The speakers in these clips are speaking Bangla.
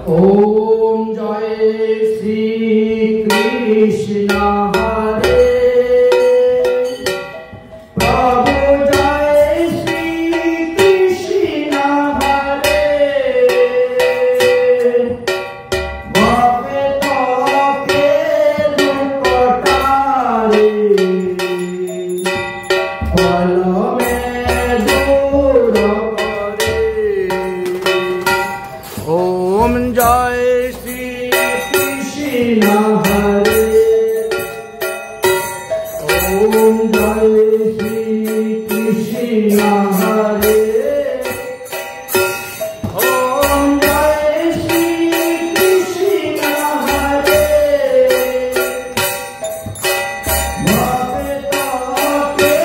ओम जय श्री कृष्ण हरे प्रभु जय श्री कृष्ण हरे भक्तों के दुख टारे फल में दूर करे। ओम जय श्री कृष्ण हरे ओम जय श्री कृष्ण हरे ओम जय श्री कृष्ण हरे भक्तों के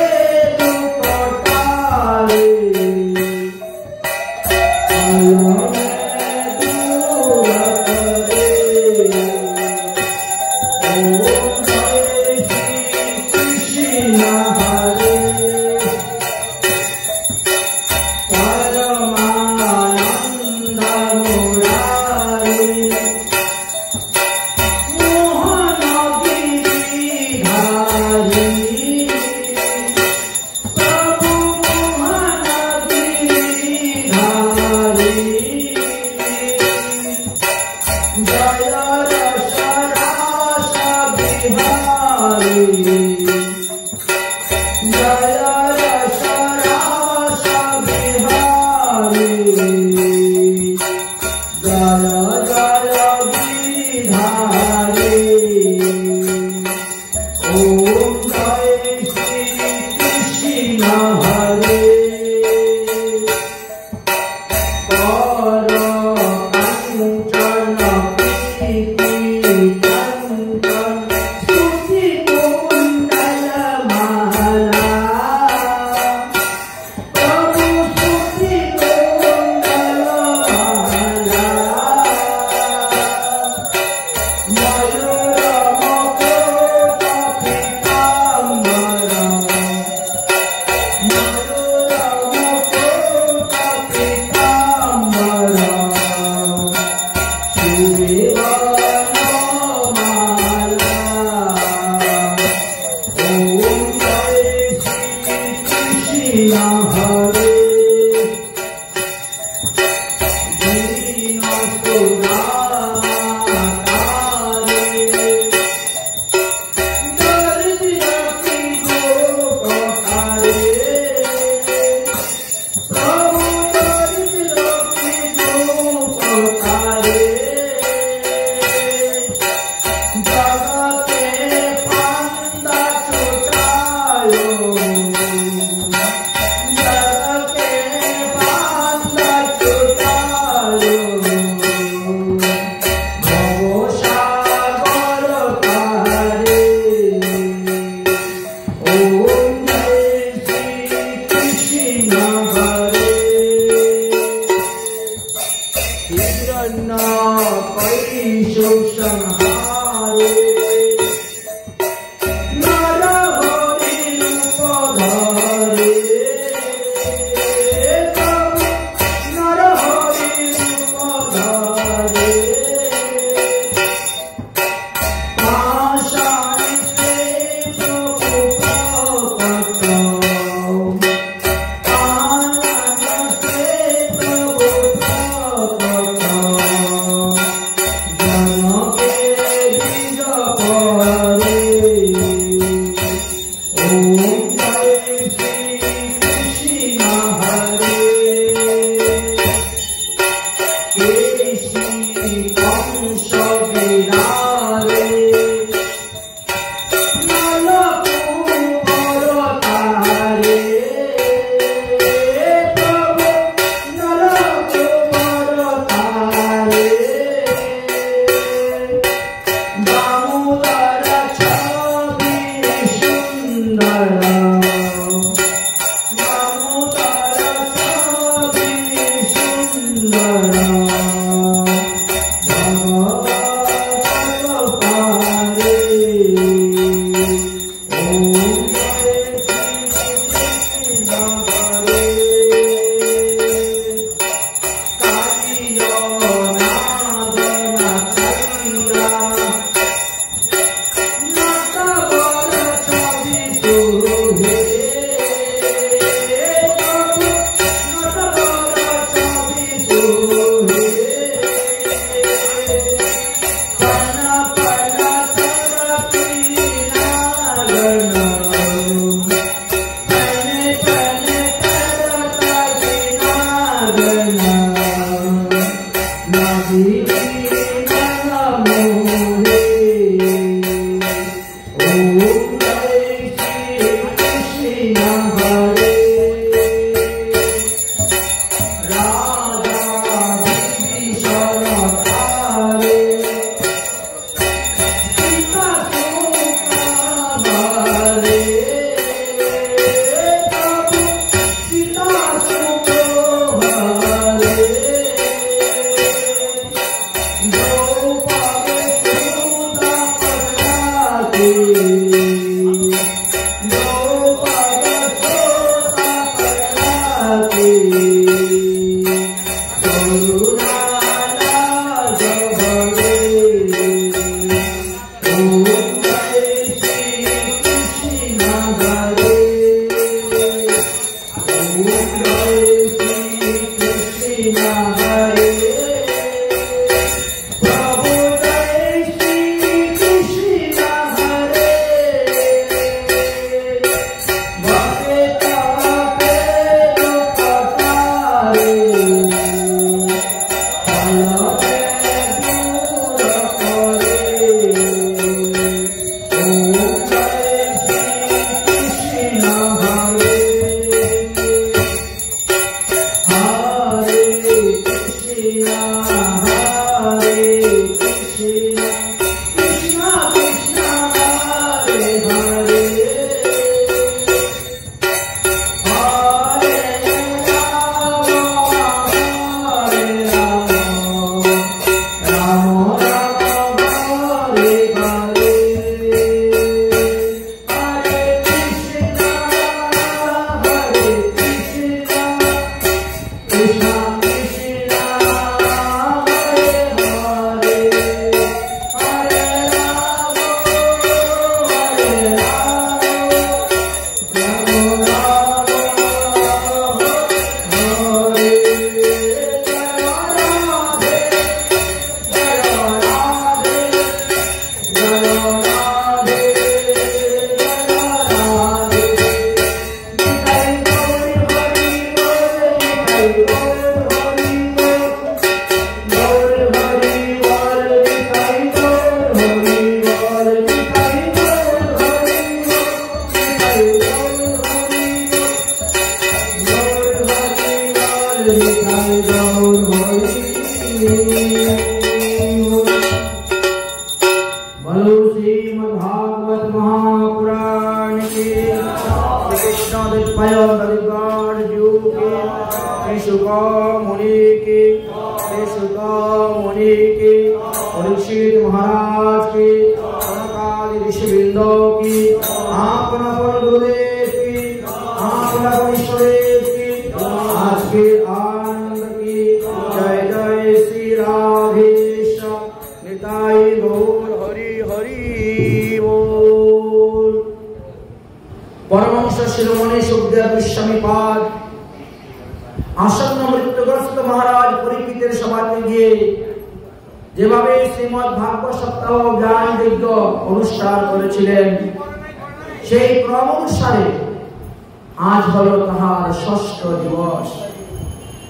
दुख टारे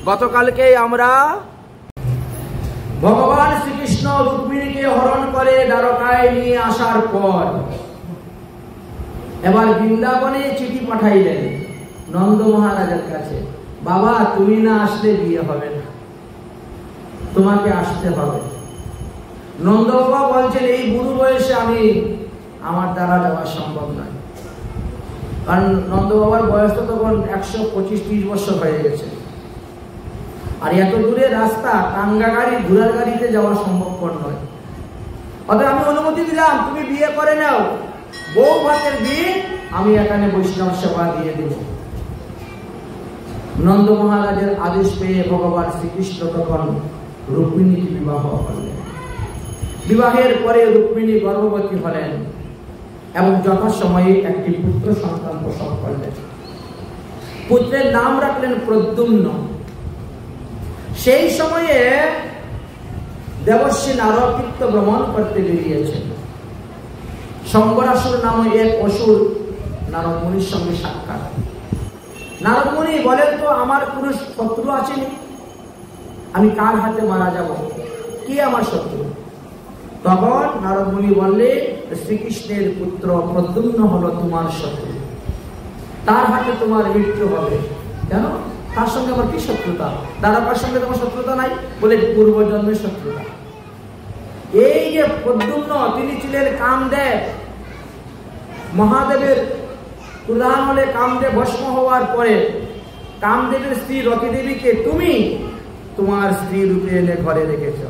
গতকালকে আমরা ভগবান শ্রীকৃষ্ণ রুক্মিণীকে হরণ করে দ্বারকায় নিয়ে আসার পর এবার বৃন্দাবনে চিঠি পাঠাইলেন নন্দ মহারাজের কাছে, বাবা তুমি না আসলে বিয়ে হবে না, তোমাকে আসতে হবে। নন্দ বাবা বলছেন এই বুড়ো বয়সে আমার দ্বারা যাওয়া সম্ভব নয়, কারণ নন্দ বাবার বয়স তো তখন 125-30 বছর হয়ে গেছে, আর এত দূরে রাস্তা টাঙ্গা গাড়ি ঘোড়ার গাড়িতে যাওয়া সম্ভবপর নয়। অতএব আমি অনুমতি দিলাম তুমি বিয়ে করে নাও, বউ ভাতের বিয়ে আমি এখানে বৈষ্ণব সেবা দিয়ে দেব। নন্দ মহারাজের আদেশ পেয়ে ভগবান শ্রীকৃষ্ণ তখন রুক্মিণীকে বিবাহ করলেন। বিবাহের পরে রুক্মিণী গর্ভবতী হলেন এবং যথাসময়ে একটি পুত্র সন্তান প্রসব করলেন। পুত্রের নাম রাখলেন প্রদ্যুম্ন। সেই সময়ে দেবর্ষী নারদ তীর্থ ভ্রমণ করতে বেরিয়েছেন। শম্বরাসুর নামে এক অসুর নারদ মুনির সঙ্গে সাক্ষাৎ। নারদ মুনি বলেন, তো আমার কোন শত্রু আছে নি? আমি কার হাতে মারা যাব? কি আমার শত্রু? তখন নারদ মুনি বললে, শ্রীকৃষ্ণের পুত্র প্রদ্যুম্ন হলো তোমার শত্রু, তার হাতে তোমার মৃত্যু হবে। কেন? তার সঙ্গে আমার কি শত্রুতা? দ্বারকার সঙ্গে তোমার শত্রুতা নাই? বলে পূর্বজন্মের শত্রুতা। এই যে প্রদ্যুম্ন, তিনি ছিলেন কামদেব। মহাদেবের প্রধান হলে কামদেব ভস্ম হওয়ার পরে কামদেবের স্ত্রী রতি দেবীকে তুমি তোমার স্ত্রী রূপে এনে ঘরে রেখেছ।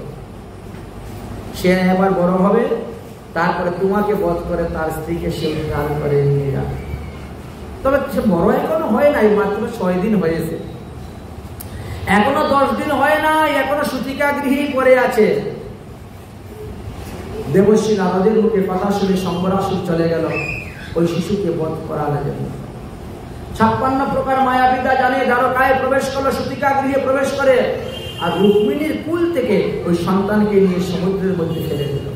সে এবার বড় হবে, তারপরে তোমাকে বধ করে তার স্ত্রীকে সে উদ্ধার করে নিয়ে যাবে। তবে সে বড় এখনো হয় নাই, মাত্র 6 দিন হয়েছে। এখনো 10 দিন হয় না, এখনো সূতিকা গৃহে পড়ে আছে। দেবশ্রী নারদের মুখে কথা শুনে শম্বরাসুর চলে গেল ওই শিশুকে বধ করার জন্য। 56 প্রকার মায়াবিদ্যা জানে, দ্বারকায় প্রবেশ করলো, সূতিকা গৃহে প্রবেশ করে আর রুক্মিণীর কুল থেকে ওই সন্তানকে নিয়ে সমুদ্রের মধ্যে ফেলে দিল।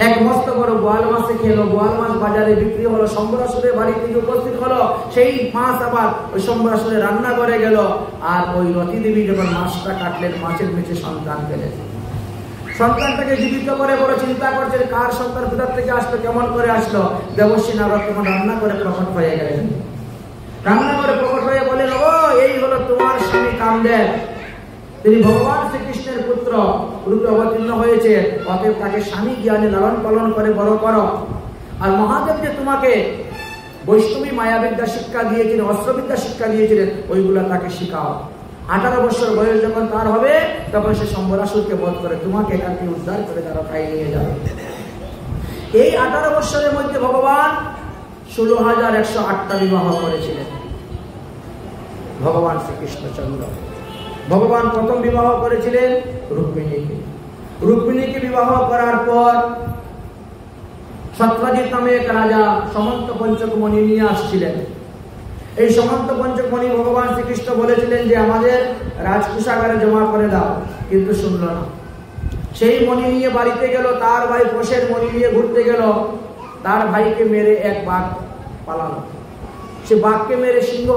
এক মস্ত বড় বোয়াল মাছে খেলো, বোয়াল মাছ বাজারে বিক্রি হলো, শম্বরাসুরের বাড়িতে গিয়ে উপস্থিত হলো। সেই মাছ আবার ওই শম্বরাসুরের রান্না করে গেল। আর ওই রতি দেবী যখন মাছটা কাটলেন, মাছের নিচে সন্তান পেলেন। সন্তানটাকে জীবিত করে বড় চিন্তা করছেন, কার সন্তান কোথার থেকে আসলো, কেমন করে আসলো। দেবশ্রী নারদ তখন রান্না করে প্রকট হয়ে গেলেন। রান্না করে প্রকট হয়ে বলেন, ও এই হলো তোমার স্বামী কামদেব, তিনি ভগবান শ্রীকৃষ্ণের পুত্র রূপে অবতীর্ণ হয়েছে, অতএব তাকে স্বামী জ্ঞানে লালন পালন করে বড় করো। আর মহাদেব যে তোমাকে বৈষ্ণবী মায়াবিদ্যা শিক্ষা দিয়েছিলেন, অস্ত্রবিদ্যা শিক্ষা দিয়েছিলেন, ওইগুলা তাকে শিখাও। 18 বছর বয়স যখন তার হবে, তখন সে শম্বরাসুরকে বধ করে তোমাকে এখান থেকে উদ্ধার করে দ্বারকায় নিয়ে যাবে। এই 18 বছরের মধ্যে ভগবান 16,108টা বিবাহ করেছিলেন। ভগবান শ্রীকৃষ্ণচন্দ্র ভগবান প্রথম বিবাহ করেছিলেন রুক্মিণীকে। রুক্মিণীকে বিবাহ করার পর সত্যজিৎ নামে এক রাজা সমন্ত পঞ্চক মণি নিয়ে আসছিলেন। এই সমন্ত পঞ্চক মণি ভগবান শ্রীকৃষ্ণ বলেছিলেন যে আমাদের রাজকুশাগারে জমা করে দাও, কিন্তু শুনল না। সেই মণি নিয়ে বাড়িতে গেল, তার ভাই কোষের মণি নিয়ে ঘুরতে গেল, তার ভাইকে মেরে এক বাঘ পালালো। সে বাঘকে মেরে সিংহ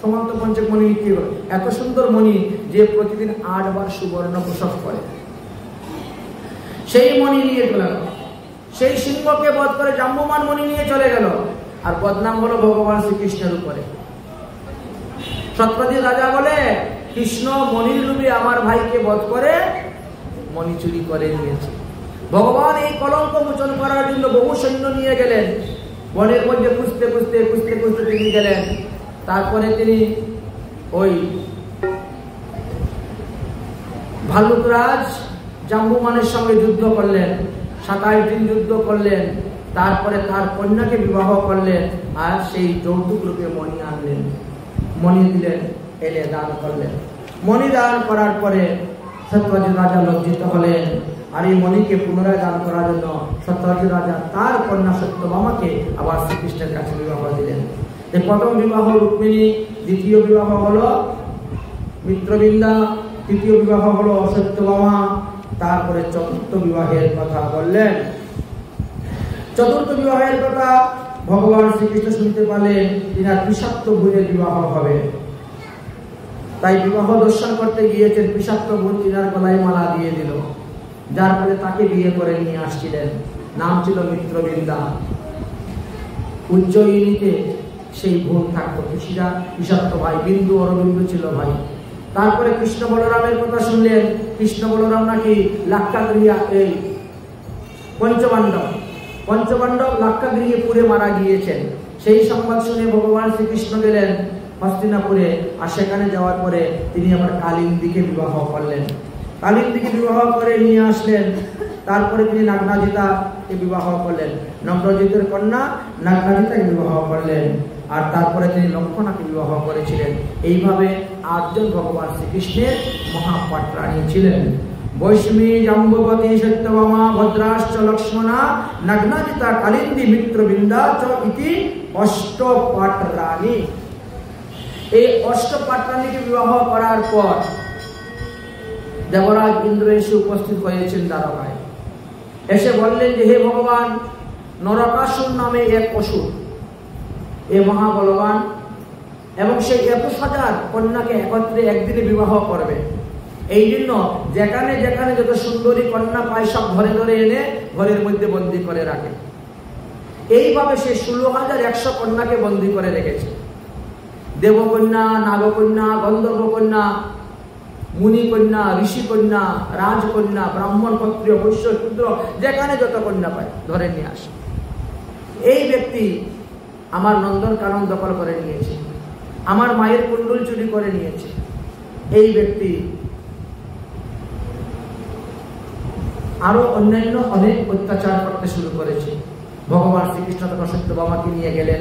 সমন্ত পঞ্চক মণি বিক্রি করে। এত সুন্দর মণি যে প্রতিদিন 8 বার সুবর্ণ প্রসব করে। সেই মণি নিয়ে চলে গেল, সেই সিংহকে বধ করে জাম্বুমান মণি নিয়ে চলে গেল। আর বদনাম হলো ভগবান শ্রীকৃষ্ণের উপরে। সত্যজিৎ রাজা বলে, কৃষ্ণ মণির লোভে আমার ভাইকে বধ করে মণি চুরি করে নিয়েছে। ভগবান এই কলঙ্ক মোচন করার জন্য বহু সৈন্য নিয়ে গেলেন। বনের মধ্যে খুঁজতে খুঁজতে খুঁজতে খুঁজতে তিনি গেলেন। তারপরে তিনি ওই ভালুকরাজ জাম্বুমানের সঙ্গে যুদ্ধ করলেন, 27 দিন যুদ্ধ করলেন। তারপরে তার কন্যাকে বিবাহ করলেন আর সেই যৌতুক রূপে মণি আনলেন, মণি দিলেন, এনে দান করলেন। মণি দান করার পরে সত্যজিৎ রাজা লজ্জিত হলেন। আর এই মণিকে পুনরায় দান করার জন্য সত্যজিৎ রাজা তার কন্যা সত্যভামাকে আবার শ্রীকৃষ্ণের কাছে বিবাহ দিলেন। প্রথম বিবাহ রুক্মিণী, দ্বিতীয় বিবাহ হলো মিত্রবৃন্দা, তৃতীয় বিবাহ হলো সত্যভামা, তারপরে চতুর্থ বিবাহের কথা বললেন। চতুর্থ বিবাহের কথা ভগবান শ্রীকৃষ্ণ শুনতে পারলেন, তিনার বিষাক্ত ভূতের বিবাহ হবে। তাই বিবাহ দর্শন করতে গিয়েছেন, বিষাক্ত ভূত তিনার গলায় মালা দিয়ে দিল, যার ফলে তাকে বিয়ে করে নিয়ে আসছিলেন। নাম ছিল মিত্রবৃন্দা। উজ্জয়িনীতে সেই ভূত থাকতো, বিষাক্ত ভাই বিন্দু অরবিন্দু ছিল ভাই। তারপরে কৃষ্ণ বলরামের কথা শুনলেন। কৃষ্ণ বলরাম নাকি লাক্ষাগৃহে, এই পঞ্চপাণ্ডব লাক্ষাগৃহে পুড়ে মারা গিয়েছেন। সেই সংবাদ শুনে ভগবান শ্রীকৃষ্ণ গেলেন হস্তিনাপুরে। আর সেখানে যাওয়ার পরে তিনি আবার কালিন্দীকে বিবাহ করলেন। কালিন্দীকে বিবাহ করে নিয়ে আসলেন। তারপরে তিনি নাগনাজিতাকে বিবাহ করলেন, নগ্নজিতের কন্যা নাগনাজিতাকে বিবাহ করলেন। আর তারপরে তিনি লক্ষণাকে বিবাহ করেছিলেন। এইভাবে 8 জন ভগবান শ্রীকৃষ্ণের মহাপাটরানী ছিলেন। বৈষ্ণী, জাম্ববতী, সত্যভামা, ভদ্রাশ্চ লক্ষ্মণা, নাগনাজিতা, কালিন্দী, মিত্রবৃন্দা চ ইতি অষ্টপাটরানী। এই অষ্টপাটরানীকে বিবাহ করার পর দেবরাজ ইন্দ্র এসে উপস্থিত হয়েছেন দ্বারকায়। এসে বললেন যে হে ভগবান, নরকাসুর নামে এক অসুর, এ মহাবলবান, এবং সেই 21,000 কন্যাকে একত্রে একদিনে বিবাহ করবে। এই জন্য যেখানে যেখানে যত সুন্দরী কন্যা পায় সব ঘরে ধরে এনে ঘরের মধ্যে বন্দী করে রাখে। এইভাবে সে 16,100 কন্যাকে বন্দী করে রেখেছে। দেবকন্যা, নাগকন্যা, গন্ধর্ব কন্যা, মুনিকন্যা, ঋষিকন্যা, রাজকন্যা, ব্রাহ্মণ, ক্ষত্রিয়, বৈশ্য, শূদ্র, যেখানে যত কন্যা পায় ধরে নিয়ে আসে। এই ব্যক্তি আমার নন্দন কানন দখল করে নিয়েছে, আমার মায়ের কুণ্ডল চুরি করে নিয়েছে। এই ব্যক্তি আরো অন্যান্য অনেক অত্যাচার করতে শুরু করেছে। ভগবান শ্রীকৃষ্ণ তখন সত্যভামাকে নিয়ে গেলেন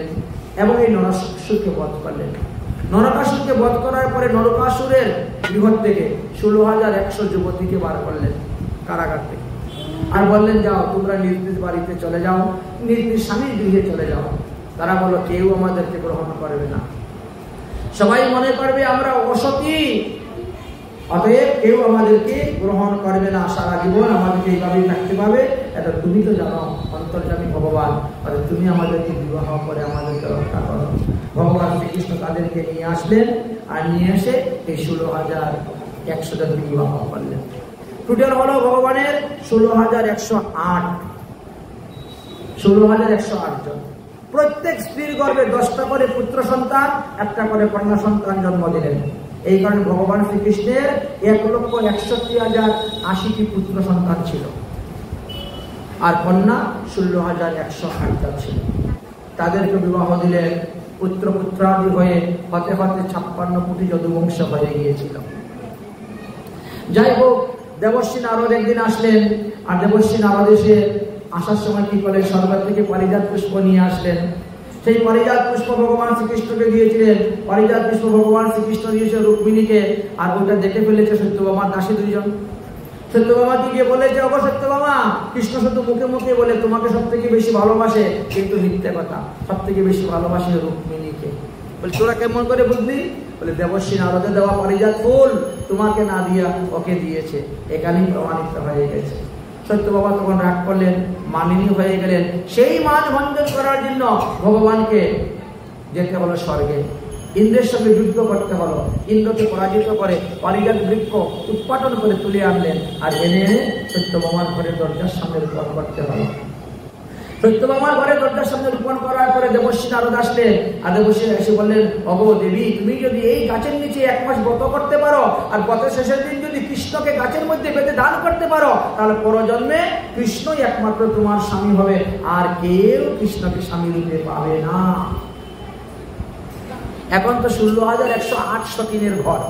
এবং এই নরকাসুরকে বধ করলেন। নরকাসুরকে বধ করার পরে নরকাসুরের গৃহ থেকে 16,100 যুবতীকে বার করলেন কারাগার থেকে, আর বললেন যাও তোমরা নিজ নিজ বাড়িতে চলে যাও, নিজ নিজ স্বামীর গৃহে চলে যাও। তারা বলল কেউ আমাদেরকে গ্রহণ করবে না, সবাই মনে করবে আমরা অসতী, অতএব কেউ আমাদেরকে গ্রহণ করবে না, সারা জীবন আমাদেরকে এইভাবেই থাকতে পাবে। এটা তুমি তো জানো অন্তর্যামী ভগবান, আর তুমি আমাদেরকে বিবাহ করে আমাদেরকে রক্ষা করো। ভগবান শ্রীকৃষ্ণ তাদেরকে নিয়ে আসলেন, আর নিয়ে এসে এই 16,100 জনকে বিবাহ করলেন। টোটাল হলো ভগবানের 16,108 জন। প্রত্যেক স্ত্রীর গর্ভে 10টা করে পুত্র সন্তান, 1টা করে কন্যা সন্তান জন্ম দিলেন। এই কারণে ভগবান শ্রীকৃষ্ণের 1,61,080টি পুত্র সন্তান ছিল, আর কন্যা 16,108 ছিল। তাদেরকে বিবাহ দিলেন, পুত্র পুত্রাদি হয়ে হতে হতে 56 কোটি যদুবংশ হয়ে গিয়েছিল। যাই হোক, দেবর্ষী নারদ একদিন আসলেন, আর দেবর্ষী নারদ এসে আসার সময় কি করলেন, স্বর্গ থেকে পারিজাত পুষ্প নিয়ে আসলেন। সেই পারিজাত পুষ্প ভগবান শ্রীকৃষ্ণকে দিয়েছিলেন। পারিজাত পুষ্প ভগবান শ্রীকৃষ্ণ দিয়েছে রুক্মিণীকে, আর ওটা দেখে ফেলেছে সত্যভামার দাসী 2 জন। সত্যভামাকে গিয়ে বলেছে, ওগো সত্যভামা, কৃষ্ণ শুধু মুখে মুখে বলে তোমাকে সব থেকে বেশি ভালোবাসে, কিন্তু মিথ্যে কথা, সব থেকে বেশি ভালোবাসে রুক্মিণীকে। বলে তোরা কেমন করে বুঝলি? বলে দেবর্ষী নারদে দেওয়া পারিজাত ফুল তোমাকে না দিয়া ওকে দিয়েছে, এখানেই প্রমাণিত হয়ে গেছে। সত্যভামা তখন রাগ করলেন, মানিনী হয়ে গেলেন। সেই মান ভঞ্জন করার জন্য ভগবানকে যেতে হলো স্বর্গে, ইন্দ্রের সঙ্গে যুদ্ধ করতে হলো। ইন্দ্রকে পরাজিত করে পারিজাত বৃক্ষ উৎপাটন করে তুলে আনলেন, আর এনে সত্যভামার ঘরের দরজার সামনে রোপণ করতে হলো। সত্যভামার ঘরে দরজার সামনে রোপণ করার পরে দেবর্ষী নারদ আসলেন, আর দেবর্ষী এসে বললেন, ওগো দেবী, তুমি যদি এই গাছের নিচে 1 মাস ব্রত করতে পারো, আর ব্রতের শেষের দিন যদি কৃষ্ণকে গাছের মধ্যে বেঁধে দান করতে পারো, তাহলে পরজন্মে কৃষ্ণই একমাত্র তোমার স্বামী হবে, আর কেউ কৃষ্ণকে স্বামী রূপে পাবে না। এখন তো 16,108 সতীনের ঘর,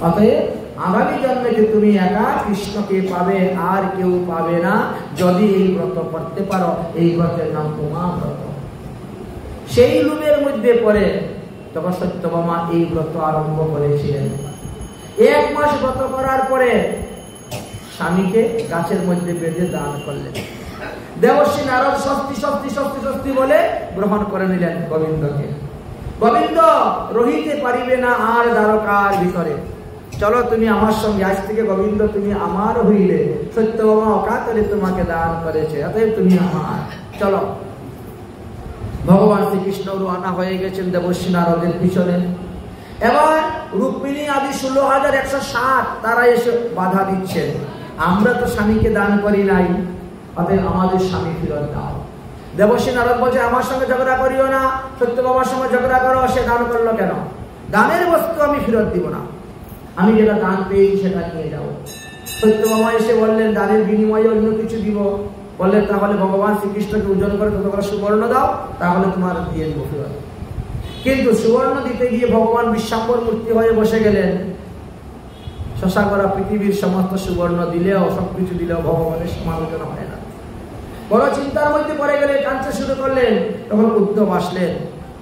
অতএব আগামী জন্মে যে তুমি একা কৃষ্ণকে পাবে, আর কেউ পাবে না, যদি এই ব্রত করতে পারো। এই ব্রতের নাম উমা ব্রত। সেই লুমের মধ্যে পড়ে তখন সত্যভামা এই ব্রত আরম্ভ করেছিলেন। 1 মাস ব্রত করার পরে স্বামীকে গাছের মধ্যে বেঁধে দান করলেন। দেবর্ষী নারদ স্বস্তি স্বস্তি স্বস্তি স্বস্তি বলে গ্রহণ করে নিলেন গোবিন্দকে। গোবিন্দ রহিতে পারিবে না আর দ্বারকার ভিতরে, চলো তুমি আমার সঙ্গে, আজ থেকে গোবিন্দ তুমি আমার হইলে। সত্যভামা অকাতরে তোমাকে দান করেছে, অতএব তুমি আমার, চলো। ভগবান শ্রীকৃষ্ণ রওনা হয়ে গেছেন দেবর্ষী নারদের পিছনে। এবার রুক্মিণী আদি 16,107 তারা এসে বাধা দিচ্ছেন, আমরা তো স্বামীকে দান করি নাই, অতএব আমাদের স্বামী ফেরত দাও। দেবর্ষী নারদ বলছে, আমার সঙ্গে ঝগড়া করিও না, সত্যভামার সঙ্গে ঝগড়া করো, সে দান করলো কেন? দানের বস্তু আমি ফেরত দিব না, আমি যেটা দান পেয়েছি সেটা নিয়ে যাবো। সত্যভামা এসে বললেন, দানের বিনিময়ে অন্য কিছু দিব। বললেন, তাহলে ভগবান শ্রীকৃষ্ণকে ওজন করে ততগুলো সুবর্ণ দাও, তাহলে তোমার দিয়ে দেবো ফেরত। কিন্তু সুবর্ণ দিতে গিয়ে ভগবান বিশ্বাম্বর মূর্তি হয়ে বসে গেলেন। শশা করা পৃথিবীর সমস্ত সুবর্ণ দিলেও, সবকিছু দিলেও ভগবানের সমালোচনা হয় না। বড় চিন্তার মধ্যে পড়ে গেলে কাঁদতে শুরু করলেন। তখন উদ্ধব আসলেন।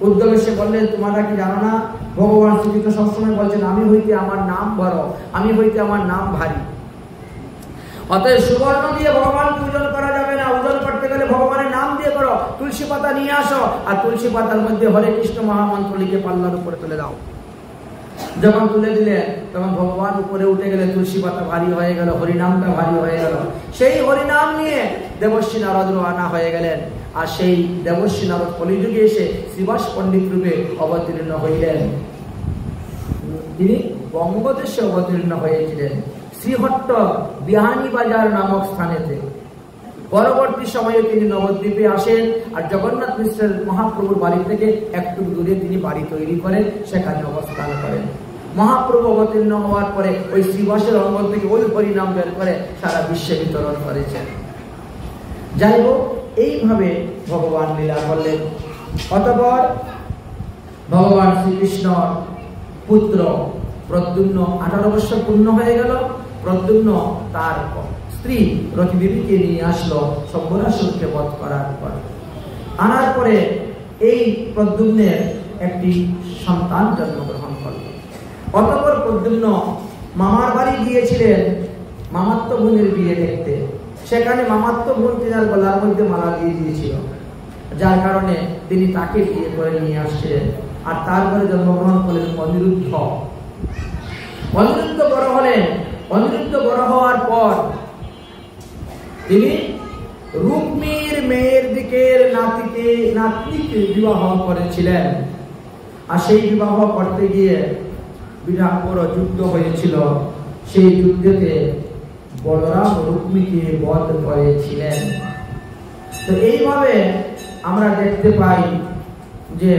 উদ্ধব এসে বললেন, তোমরা কি জানো না, ভগবান শ্রীকৃষ্ণ সবসময় বলছেন, আমি হইতে আমার নাম বড়, আমি হইতে আমার নাম ভারী। অতএব সুবর্ণ দিয়ে ভগবানকে ওজন করা যাবে না, ওজন করতে গেলে ভগবানের নাম দিয়ে করো। তুলসী পাতা নিয়ে আসো, আর তুলসী পাতার মধ্যে হরে কৃষ্ণ মহামন্ত্র লিখে পাল্লার উপরে তুলে দাও। যখন তুলে দিলে তখন ভগবান উপরে উঠে গেলে তুলসী পাতা ভারী হয়ে গেল, হরিনামটা ভারী হয়ে গেল। সেই হরিনাম নিয়ে দেবর্ষী নারদ রওনা হয়ে গেলেন। আর সেই দেবর্ষী নারদ কলিযুগে এসে শ্রীবাস পণ্ডিত রূপে অবতীর্ণ হইলেন। তিনি বঙ্গদেশে অবতীর্ণ হয়েছিলেন, শ্রীহট্ট বিহানি বাজার নামক স্থানেতে। পরবর্তী সময়ে তিনি নবদ্বীপে আসেন, আর জগন্নাথ মিশ্রের মহাপ্রভুর বাড়ি থেকে একটু দূরে তিনি বাড়ি তৈরি করেন, সেখানে অবস্থান করেন। মহাপ্রভু অবতীর্ণ হওয়ার পরে ওই শ্রীবাসের অঙ্গন থেকে ওই হরিনাম বের করে সারা বিশ্বে বিতরণ করেছেন। যাই হোক, এইভাবে ভগবান লীলা করলেন। অতঃপর ভগবান শ্রীকৃষ্ণ পুত্র প্রদ্যুম্ন 18 বছর পূর্ণ হয়ে গেল। প্রদ্যুম্ন তার স্ত্রী রতিদেবীকে নিয়ে আসলো শম্বরাসুরকে বধ করার পর। আনার পরে এই প্রদ্যুম্নের একটি সন্তান জন্মগ্রহণ করল। অতঃপর প্রদ্যুম্ন মামার বাড়ি গিয়েছিলেন মামাত্ম বোনের বিয়ে দেখতে। সেখানে মামাত্ম বোন তিনার গলার মধ্যে মালা দিয়ে দিয়েছিল, যার কারণে তিনি তাকে বিয়ে করে নিয়ে আসছিলেন। আর তারপরে জন্মগ্রহণ করলেন অনিরুদ্ধ। অনিরুদ্ধ বড় হলেন। অনিরুদ্ধ বড় হওয়ার পর তিনি রুক্মির মেয়ের দিকের নাতনিকে বিবাহ করেছিলেন। আর সেই বিবাহ করতে গিয়ে বিরাট বড় যুদ্ধ হয়েছিল। সেই যুদ্ধেতে বলরাম রুক্মিকে বধ করেছিলেন। তো এইভাবে আমরা দেখতে পাই যে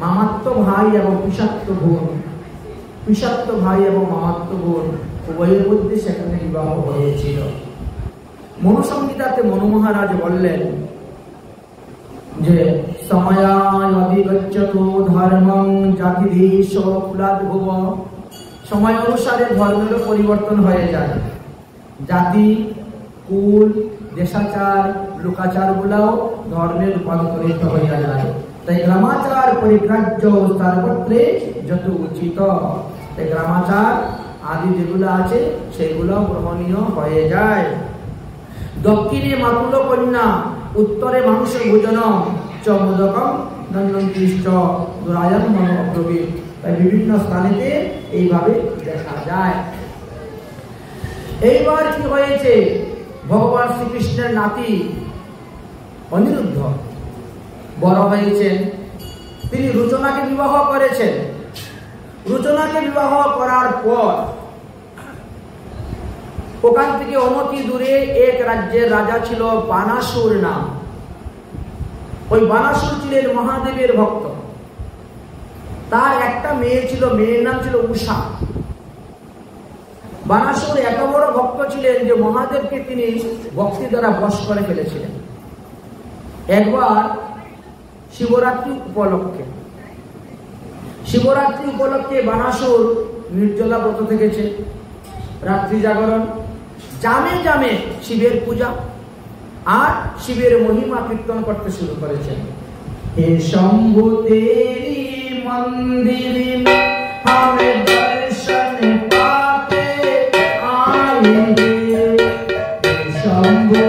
মামাত্ম ভাই এবং পিসাত্ম বোন, পিসাত্ম ভাই এবং মামাত্ম বোন উভয়ের মধ্যে সেখানে বিবাহ হয়েছিল। মনুসংহিতাতে মনু মহারাজ বললেন যে সময়ায় অধিগচ্যতো ধর্মং জাতিদেশ কুলাদ্ভুব। সময় অনুসারে ধর্মেরও পরিবর্তন হয়ে যায়। জাতি, কুল, দেশাচার, লোকাচার গুলাও ধর্মে রূপান্তরিত হয়ে যায়। তাই গ্রামাচার পরিগ্রাহ্য সর্বত্রে যত উচিত। তাই গ্রামাচার আদি যেগুলো আছে সেগুলো গ্রহণীয় হয়ে যায়। দক্ষিণে মাতুল কন্যা, উত্তরে মাংস ভোজন চ মোদকম নন্দনকৃষ্ট দুরায়ন মন অগ্রবীর। তাই বিভিন্ন স্থানেতে এইভাবে দেখা যায়। এইবার কি হয়েছে, ভগবান শ্রীকৃষ্ণের নাতি অনিরুদ্ধ বড় হয়েছেন। তিনি রুচনাকে বিবাহ করেছেন। রুচনাকে বিবাহ করার পর ওখান থেকে অনতি দূরে এক রাজ্যের রাজা ছিল বানাসুর নাম। ওই বানাসুর ছিলেন মহাদেবের ভক্ত। তার একটা মেয়ে ছিল, মেয়ের নাম ছিল উষা। বানাসুর এত বড় ভক্ত ছিলেন যে মহাদেবকে তিনি ভক্তি দ্বারা বশ করে ফেলেছিলেন। একবার শিবরাত্রি উপলক্ষে বানাসুর নির্জলা ব্রত থেকেছে, রাত্রি জাগরণ, জামে জামে শিবের পূজা আর শিবের মহিমা কীর্তন করতে শুরু করেছেন। হে শম্ভু তেরি মন্দির হামে দর্শন পাতে আয়ে, হে শম্ভু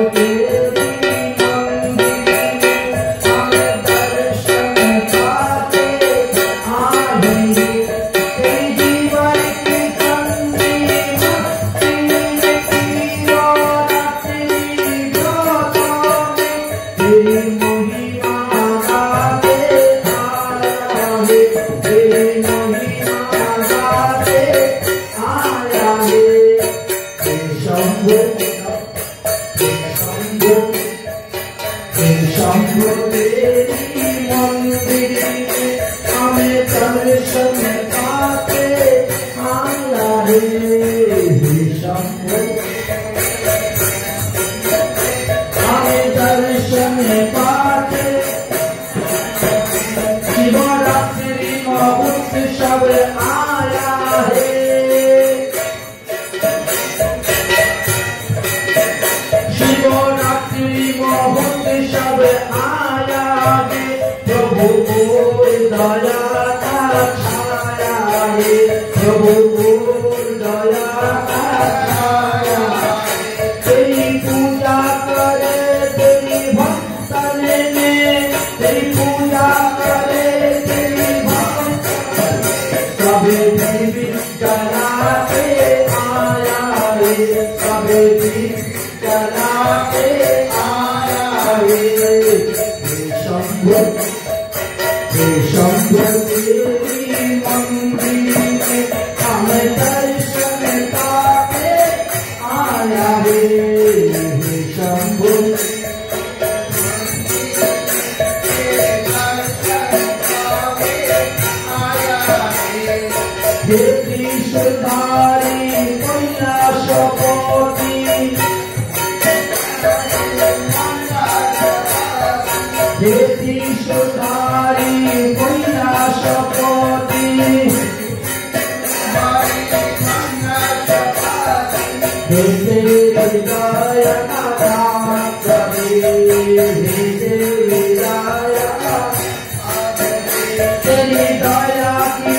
तेरी दया की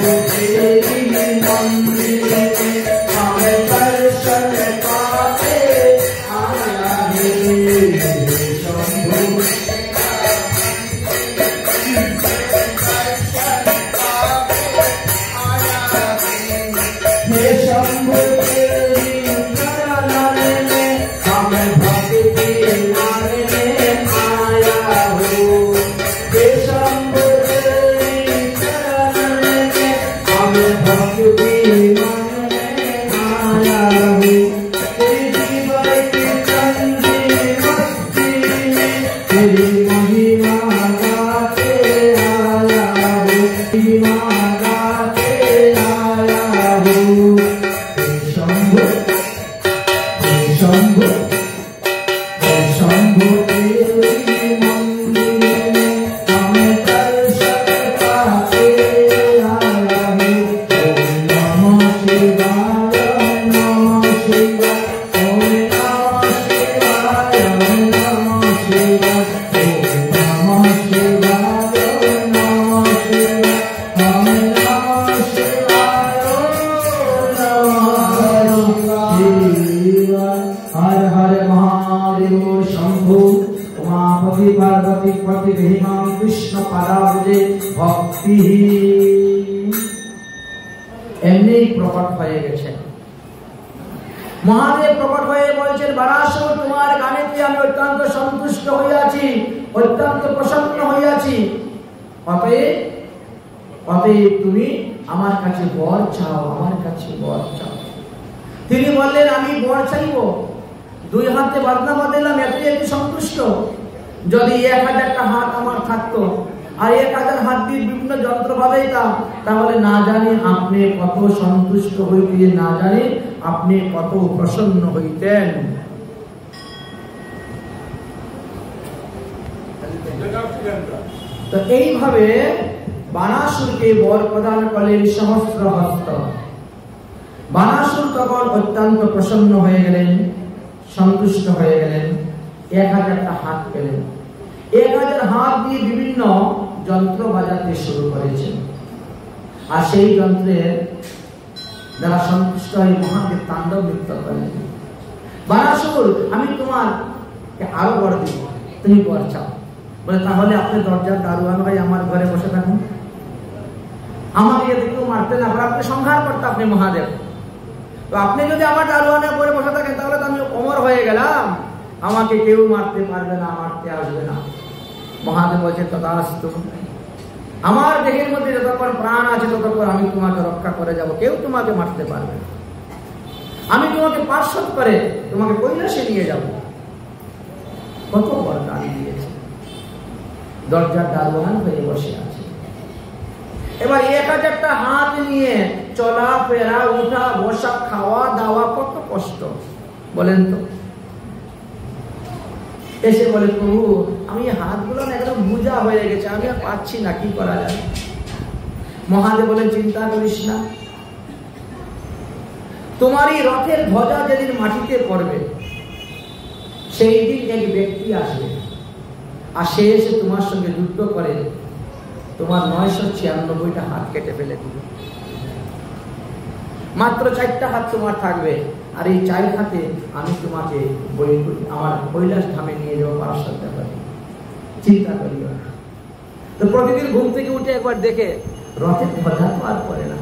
तेरी मंदिर में हम दर्शन पाते आया है शंभु हे शंभु तेरी चरण में हम भक्ति मांगने आया हो हे शंभु तेरी चरण में हम भक्ति मांगने आया हो तेरी जीवन की चंदी मस्ती में तेरी महिमा गाते आया हो महिमा गाते आया हो शंभु शंभु शंभु तेरी मंदिर में हम दर्शन पाते आया है ओम नमः शिवाय नमः शिवाय ओम नमः शिवाय नमः शिवाय ओम नमः शिवाय नमः शिवाय ओम नमः शिवाय हर हर महादेव शंभु उमापति पार्वती पति महिमा कृष्ण पदाब्जे भक्ति এমনি প্রকট হয়ে গেছে মহাদেব প্রকট হয়ে বলছেন বারাসুর তোমার গানেতে আমি অত্যন্ত সন্তুষ্ট হইয়াছি অত্যন্ত প্রসন্ন হইয়াছি অতএব তুমি আমার কাছে বর চাও আমার কাছে বর চাও তিনি বললেন আমি বর চাইব দুই হাতে বাদনামা দিলাম এতই একটু সন্তুষ্ট যদি 1000টা হাত আমার থাকতো আর 1000 হাত দিয়ে বিভিন্ন যন্ত্র বাজাইতাম তাহলে না জানি আপনি কত সন্তুষ্ট হইতেন না জানি আপনি কত প্রসন্ন হইতেন তো এইভাবে বানাসুরকে বর প্রদান করলেন সহস্র হস্ত বানাসুর তখন অত্যন্ত প্রসন্ন হয়ে গেলেন সন্তুষ্ট হয়ে গেলেন 1000টা হাত পেলেন 1000 হাত দিয়ে বিভিন্ন যন্ত্র বাজাতে শুরু করেছেন আর সেই যন্ত্রের দ্বারা সন্তুষ্ট হয়ে মহাদেব তাণ্ডব নৃত্য করলেন বানাসুর আমি তোমাকে আরো বর দিব তুমি বর চাও বলে তাহলে আপনি দরজার দারোয়ান ভাই আমার ঘরে বসে থাকুন আমাকে যদি কেউ মারতে না পারে আপনি সংহার করতে আপনি মহাদেব তো আপনি যদি আমার দারোয়ানে পরে বসে থাকেন তাহলে তো আমি অমর হয়ে গেলাম আমাকে কেউ মারতে পারবে না মারতে আসবে না মহাদেব বলছে তথাস্তু আমার দেহের মধ্যে যতক্ষণ প্রাণ আছে ততক্ষণ আমি তোমাকে রক্ষা করে যাব কেউ তোমাকে মারতে পারবে না আমি তোমাকে পার্শ্বদ করে তোমাকে কৈলাসে নিয়ে যাব কত বড় দাঁড়িয়ে দিয়েছে দরজার দারোয়ান হয়ে বসে আছে এবার 1000টা হাত নিয়ে চলা ফেরা উঠা বসা খাওয়া দাওয়া কত কষ্ট বলেন তো এসে বলে প্রভু আমি হাতগুলো না একদম বুঝা হয়ে গেছে আমি আর পাচ্ছি না কি করা যায় মহাদেব বলেন চিন্তা করিস না তোমারই রথের ধ্বজা যেদিন মাটিতে পড়বে সেই দিন এক ব্যক্তি আসবে আর সে এসে তোমার সঙ্গে যুদ্ধ করে তোমার 996টা হাত কেটে ফেলে দিবে মাত্র 4টা হাত তোমার থাকবে আর এই 4 হাতে আমি তোমাকে আমার কৈলাস ধামে নিয়ে যাবো পার্শ্বদ ব্যাপারে চিন্তা করিও না তো প্রতিদিন ঘুম থেকে উঠে একবার দেখে রথের ধ্বজা তো আর পড়ে না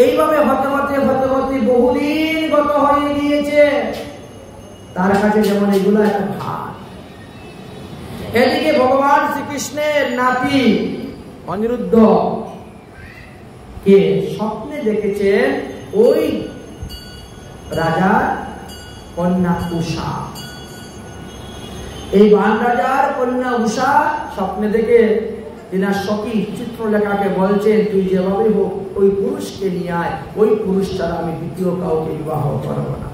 এইভাবে হতে হতে হতে হতে বহুদিন গত হয়ে গিয়েছে তার কাছে যেমন এগুলো একটা ভার এদিকে ভগবান শ্রীকৃষ্ণের নাতি অনিরুদ্ধ কে স্বপ্নে দেখেছে ওই রাজার কন্যা উষা এই বান রাজার কন্যা উষা স্বপ্নে দেখে তিনার সখী চিত্রলেখাকে বলছেন তুই যেভাবে হোক ওই পুরুষকে নিয়ে আয় ওই পুরুষ ছাড়া আমি দ্বিতীয় কাউকে বিবাহ করব না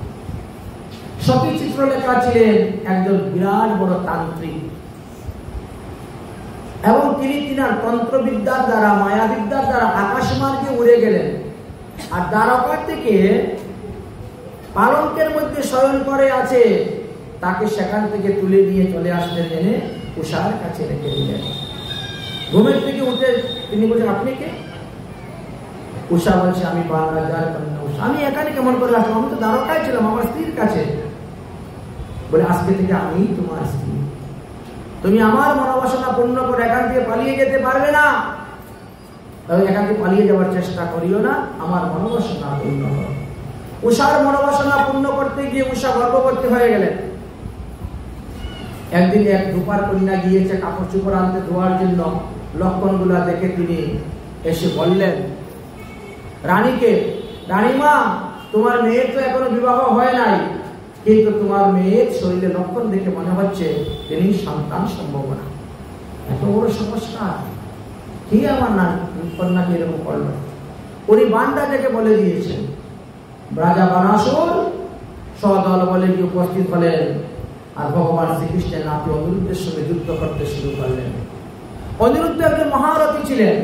সখী চিত্রলেখা ছিলেন একজন বিরাট বড় তান্ত্রিক এবং তিনি তিনার তন্ত্রবিদ্যার দ্বারা মায়াবিদ্যার দ্বারা আকাশমার্গে উড়ে গেলেন আর দ্বারকা থেকে পালঙ্কের মধ্যে শয়ন করে আছে তাকে সেখান থেকে তুলে নিয়ে চলে আসলেন এনে উষার কাছে রেখে দিলেন ঘুমের থেকে উঠে তিনি বলছেন আপনি কে উষা বলছে আমি বান রাজার কন্যা উষা। আমি এখানে কেমন করে আসলাম? আমি তো দ্বারকায় ছিলাম আমার স্ত্রীর কাছে। বলে আজকে থেকে আমি তোমার স্ত্রী, তুমি আমার মনোবাসনা পূর্ণ করে এখান থেকে পালিয়ে যেতে পারবে না। তবে এখান থেকে পালিয়ে যাওয়ার চেষ্টা করিও না, আমার মনোবাসনা পূর্ণ করো। উষার মনোবাসনা পূর্ণ করতে গিয়ে উষা গর্ভবতী হয়ে গেলেন। একদিন এক ধূপার কন্যা গিয়েছে কাপড় চোপড় আনতে ধোয়ার জন্য। লক্ষণগুলা দেখে তিনি এসে বললেন রানীকে, রানীমা তোমার মেয়ের তো এখনো বিবাহ হয় নাই, কিন্তু তোমার মেয়ের শরীরে লক্ষণ দেখে মনে হচ্ছে তিনি সন্তান সম্ভাবনা। এত বড় সমস্যা, কি আমার না কন্যাকে এরকম করলো? উনি বানটা দেখে বলে দিয়েছেন। রাজা বানাসুর সদল বলে গিয়ে উপস্থিত হলেন, আর ভগবান শ্রীকৃষ্ণের নাতি অনিরুদ্ধের সঙ্গে যুদ্ধ করতে শুরু করলেন। অনিরুদ্ধ একজন মহারথী ছিলেন,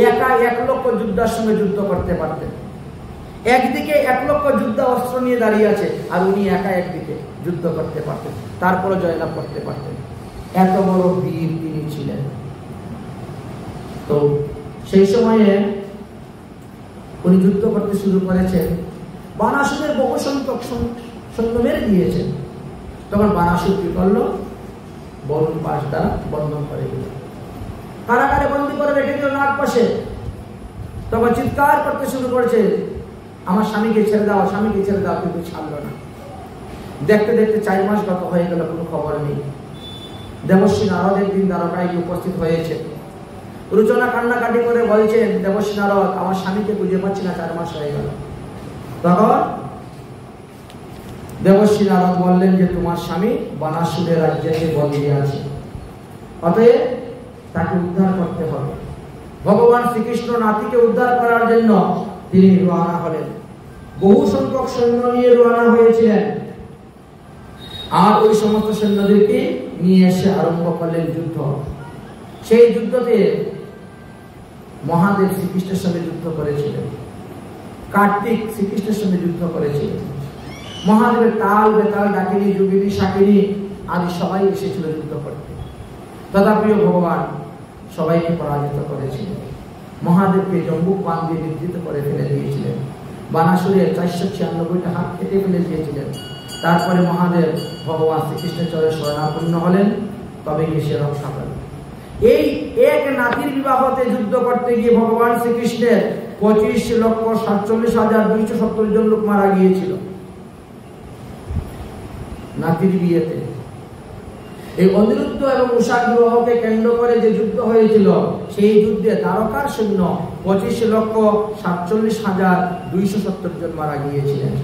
একা 1 লক্ষ যোদ্ধার সঙ্গে যুদ্ধ করতে পারতেন। একদিকে 1 লক্ষ যোদ্ধা অস্ত্র নিয়ে দাঁড়িয়ে আছে, আর উনি একা একদিকে যুদ্ধ করতে পারতেন, তারপরে জয়লাভ করতে পারতেন। এত বড় বীর তিনি ছিলেন। তো সেই সময়ে উনি যুদ্ধ করতে শুরু করেছেন। বানাসুরের বহু সংখ্যক সৈন্য মেরে দিয়েছেন। তখন বানাসুর কি করলো? বরুণ পাশ দ্বারা বন্ধন করে দিল, কারাগারে বন্দী করে রেখে দিল নাগ পাশে। তখন চিৎকার করতে শুরু করেছে, আমার স্বামীকে ছেড়ে দাও, স্বামীকে ছেড়ে দাও, কিন্তু ছাড়লো না। দেখতে দেখতে 4 মাস গত হয়ে গেল, কোনো খবর নেই। দেবশ্রী নারদ একদিন দ্বারকায় উপস্থিত হয়েছে। রুচনা কান্নাকাটি করে বলছেন, দেবশ্রী নারদ আমার স্বামীকে খুঁজে পাচ্ছি না, 4 মাস হয়ে গেল। তখন দেবশ্রী নারদ বললেন যে তোমার স্বামী বানাসুরের রাজ্যে বন্দী আছে, অতএব তাকে উদ্ধার করতে হবে। ভগবান শ্রীকৃষ্ণ নাতিকে উদ্ধার করার জন্য তিনি রওনা হলেন। বহু সংখ্যক সৈন্য নিয়ে রওনা হয়েছিলেন, আর ওই সমস্ত সৈন্যদেরকে নিয়ে এসে আরম্ভ করলেন যুদ্ধ। সেই যুদ্ধতে মহাদেব শ্রীকৃষ্ণের সঙ্গে যুদ্ধ করেছিলেন, কার্তিক শ্রীকৃষ্ণের সঙ্গে যুদ্ধ করেছিলেন, মহাদেবের তাল বেতাল ডাকিনী যোগিনী শাকিনী আদি সবাই এসেছিল যুদ্ধ করতে। তথাপিও ভগবান সবাইকে পরাজিত করেছিলেন। মহাদেবকে জম্বুক বাণ দিয়ে নিবৃত্ত করে ফেলে দিয়েছিলেন। বানাসুরের 496টা হাত কেটে ফেলে দিয়েছিলেন। তারপরে মহাদেব ভগবান শ্রীকৃষ্ণের চরণে শরণাপন্ন হলেন, তবে গিয়ে সে রক্ষা পেলেন। এই এক নাতির বিবাহতে যুদ্ধ করতে গিয়ে ভগবান শ্রীকৃষ্ণের 25,47,270 জন লোক মারা গিয়েছিল নাতির বিয়েতে। এই অনিরুদ্ধ এবং উষা বিবাহকে কেন্দ্র করে যে যুদ্ধ হয়েছিল, সেই যুদ্ধে দ্বারকার সৈন্য 25,47,270 জন মারা গিয়েছিলেন।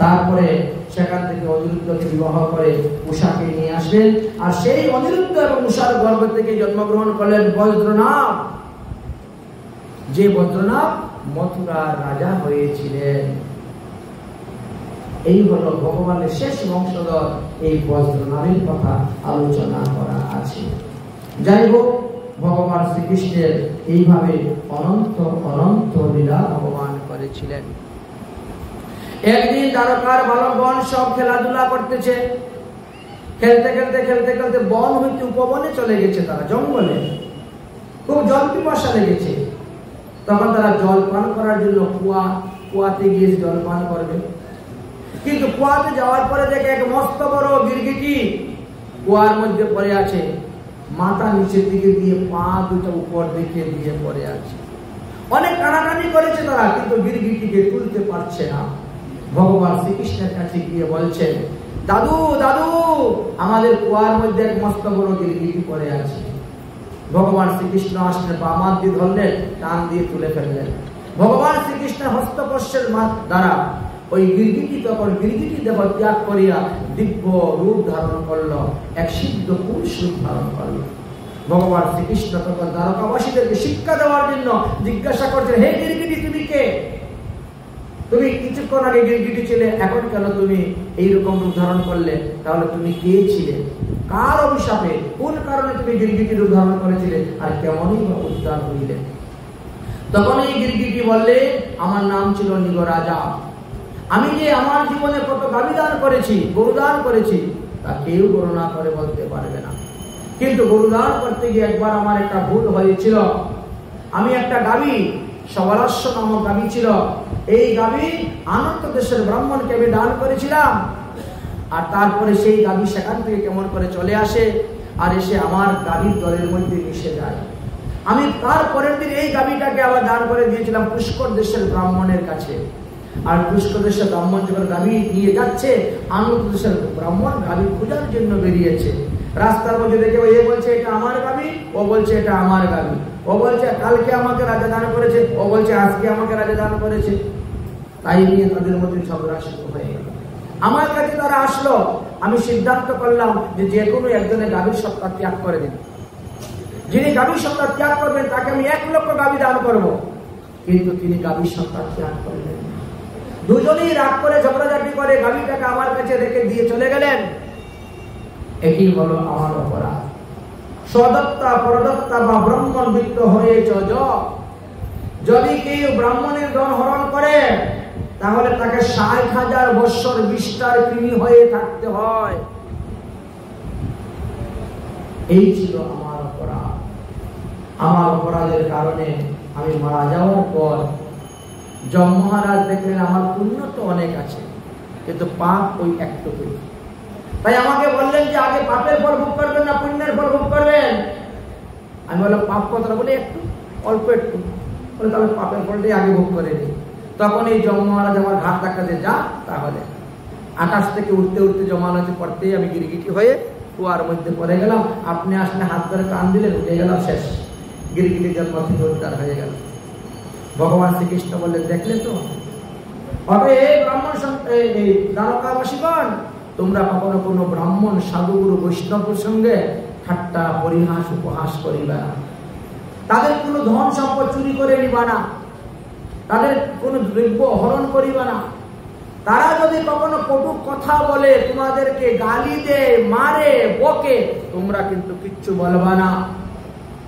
তারপরে সেখান থেকে অনিরুদ্ধকে বিবাহ করে উষাকে নিয়ে আসলেন, আর সেই অনিরুদ্ধ এবং উষার গর্ভ থেকে জন্মগ্রহণ করলেন বজ্রনাভ, যে বজ্রনাভ মথুরার রাজা হয়েছিলেন। এই হলো ভগবানের শেষ বংশধর, এই বজ্রনাভের কথা আলোচনা করা আছে। যাই হোক, ভগবান শ্রীকৃষ্ণের এইভাবে অনন্ত অনন্ত লীলা ভগবান করেছিলেন। একদিন দ্বারকার বালকগণ সব খেলাধুলা করতেছে, খেলতে খেলতে খেলতে খেলতে বন হইতে উপবনে চলে গেছে, তারা জঙ্গলে। খুব জল পিপাসা লেগেছে। তখন তারা জল পান করার জন্য কুয়াতে গিয়ে জল পান করবে। কিন্তু কুয়াতে যাওয়ার পরে দেখে এক মস্ত বড় গিরগিটি কুয়ার মধ্যে পড়ে আছে, মাথা নিচের দিকে দিয়ে, পা দুটো উপর দিকে দিয়ে পড়ে আছে। অনেক কানাকানি করেছে তারা, কিন্তু গিরগিটিকে তুলতে পারছে না। ভগবান শ্রীকৃষ্ণের কাছে গিয়ে বলছেন, দাদু দাদু, আমাদের কুয়ার মধ্যে এক মস্ত বড় গিরগিটি পড়ে আছে। ভগবান শ্রীকৃষ্ণ আসলে বামাত দিয়ে ধরলেন, টান দিয়ে তুলে ফেললেন। ভগবান শ্রীকৃষ্ণের হস্তস্পর্শের দ্বারা ওই গিরগিটি তখন গিরগিটি দেহ ত্যাগ করিয়া দিব্য রূপ ধারণ করলো, এক সিদ্ধ পুরুষ রূপ ধারণ করলো। ভগবান শ্রীকৃষ্ণ তখন দ্বারকাবাসীদেরকে শিক্ষা দেওয়ার জন্য জিজ্ঞাসা করছেন, হে গিরগিটি, তুমি কে? তুমি কিছুক্ষণ আগে গিরগিটি ছিলে, এখন কেন তুমি এইরকম রূপ ধারণ করলে? তাহলে তুমি কে ছিলে? কার অভিশাপে, কোন কারণে তুমি গিরগিটি রূপ ধারণ করেছিলে, আর কেমনই বা উদ্ধার হইলে? তখন এই গিরগিটি বললে, আমার নাম ছিল নিগরাজা। আমি যে আমার জীবনে কত গাভীদান করেছি, গরুদান করেছি, তা কেউ গণনা করে বলতে পারবে না। কিন্তু গরুদান করতে গিয়ে একবার আমার একটা ভুল হয়েছিল। আমি একটা গাভী সবলাস্য নামক গাভী ছিল। এই গাভী আনন্দ দেশের ব্রাহ্মণকে আমি দান করেছিলাম। আর তারপরে সেই গাভী সেখান থেকে কেমন করে চলে আসে আর এসে আমার গাভীর দলের মধ্যে মিশে যায়। আমি তারপরের দিন এই গাভীটাকে আবার দান করে দিয়েছিলাম পুষ্কর দেশের ব্রাহ্মণের কাছে। আর পুষ্কর দেশের ব্রাহ্মণ যখন গাভী নিয়ে যাচ্ছে, আনন্দ দেশের ব্রাহ্মণ গাভী খোঁজার জন্য বেরিয়েছে। রাস্তার মধ্যে দেখে এ বলছে এটা আমার গাভী, ও বলছে এটা আমার গাভী। ও বলছে কালকে আমাকে রাজা দান করেছে, ও বলছে আজকে আমাকে রাজা দান করেছে। তাই নিয়ে তাদের মধ্যে ঝগড়া শুরু হয়ে গেল। আমার কাছে তারা আসলো, আমি সিদ্ধান্ত করলাম যে যে কোনো একজনের গাভীর সত্তা ত্যাগ করে দিন। যিনি গাভীর সত্তা ত্যাগ করবেন তাকে আমি 1 লক্ষ গাভী দান করব। কিন্তু তিনি গাভীর সত্তা ত্যাগ করলেন। দুজনেই রাগ করে ঝগড়াঝাটি করে গাভীটাকে আমার কাছে রেখে দিয়ে চলে গেলেন। এটি হলো আমার অপরাধ। সদত্তা পরদত্তা বা ব্রাহ্মণ বৃত্ত হয়েছ। যদি কেউ ব্রাহ্মণের ধন হরণ করে তাহলে তাকে 60,000 বৎসর বিস্তার কৃমি হয়ে থাকতে হয়। এই ছিল আমার অপরাধ। আমার অপরাধের কারণে আমি মারা যাওয়ার পর যম মহারাজ দেখলেন আমার পুণ্য তো অনেক আছে, কিন্তু পাপ ওই একটুকু। তাই আমাকে বললেন যে আগে পাপের ফল ভোগ করবেন না পুণ্যের ফল ভোগ করবেন? আমি বললাম পাপ কথা বলে একটু অল্প একটু, বলে তাহলে পাপের ফলটাই আগে ভোগ করে নিই। তখন এই যম মহারাজ আমার ঘাট ধাক্কাতে যা, তাহলে আকাশ থেকে উঠতে উঠতে যম মহারাজে পড়তেই আমি গিরগিটি হয়ে কুয়ার মধ্যে পড়ে গেলাম। আপনি আসলে হাত ধরে টান দিলেন, উঠে গেলাম, শেষ। গিরগিটি জন্ম থেকে উদ্ধার হয়ে গেল। ভগবান শ্রীকৃষ্ণ বললেন দেখলে তো, এই ব্রাহ্মণ এই দ্বারকাবাসীগণ, তোমরা কখনো কোনো ব্রাহ্মণ সাধুগুরু বৈষ্ণবের সঙ্গে ঠাট্টা পরিহাস উপহাস করিবা না। তাদের কোনো ধন সম্পদ চুরি করে নিবা না, তাদের কোনো দ্রব্য হরণ করিবা না। তারা যদি কখনো কটু কথা বলে, তোমাদেরকে গালি দেয়, মারে, বকে, তোমরা কিন্তু কিচ্ছু বলবা না,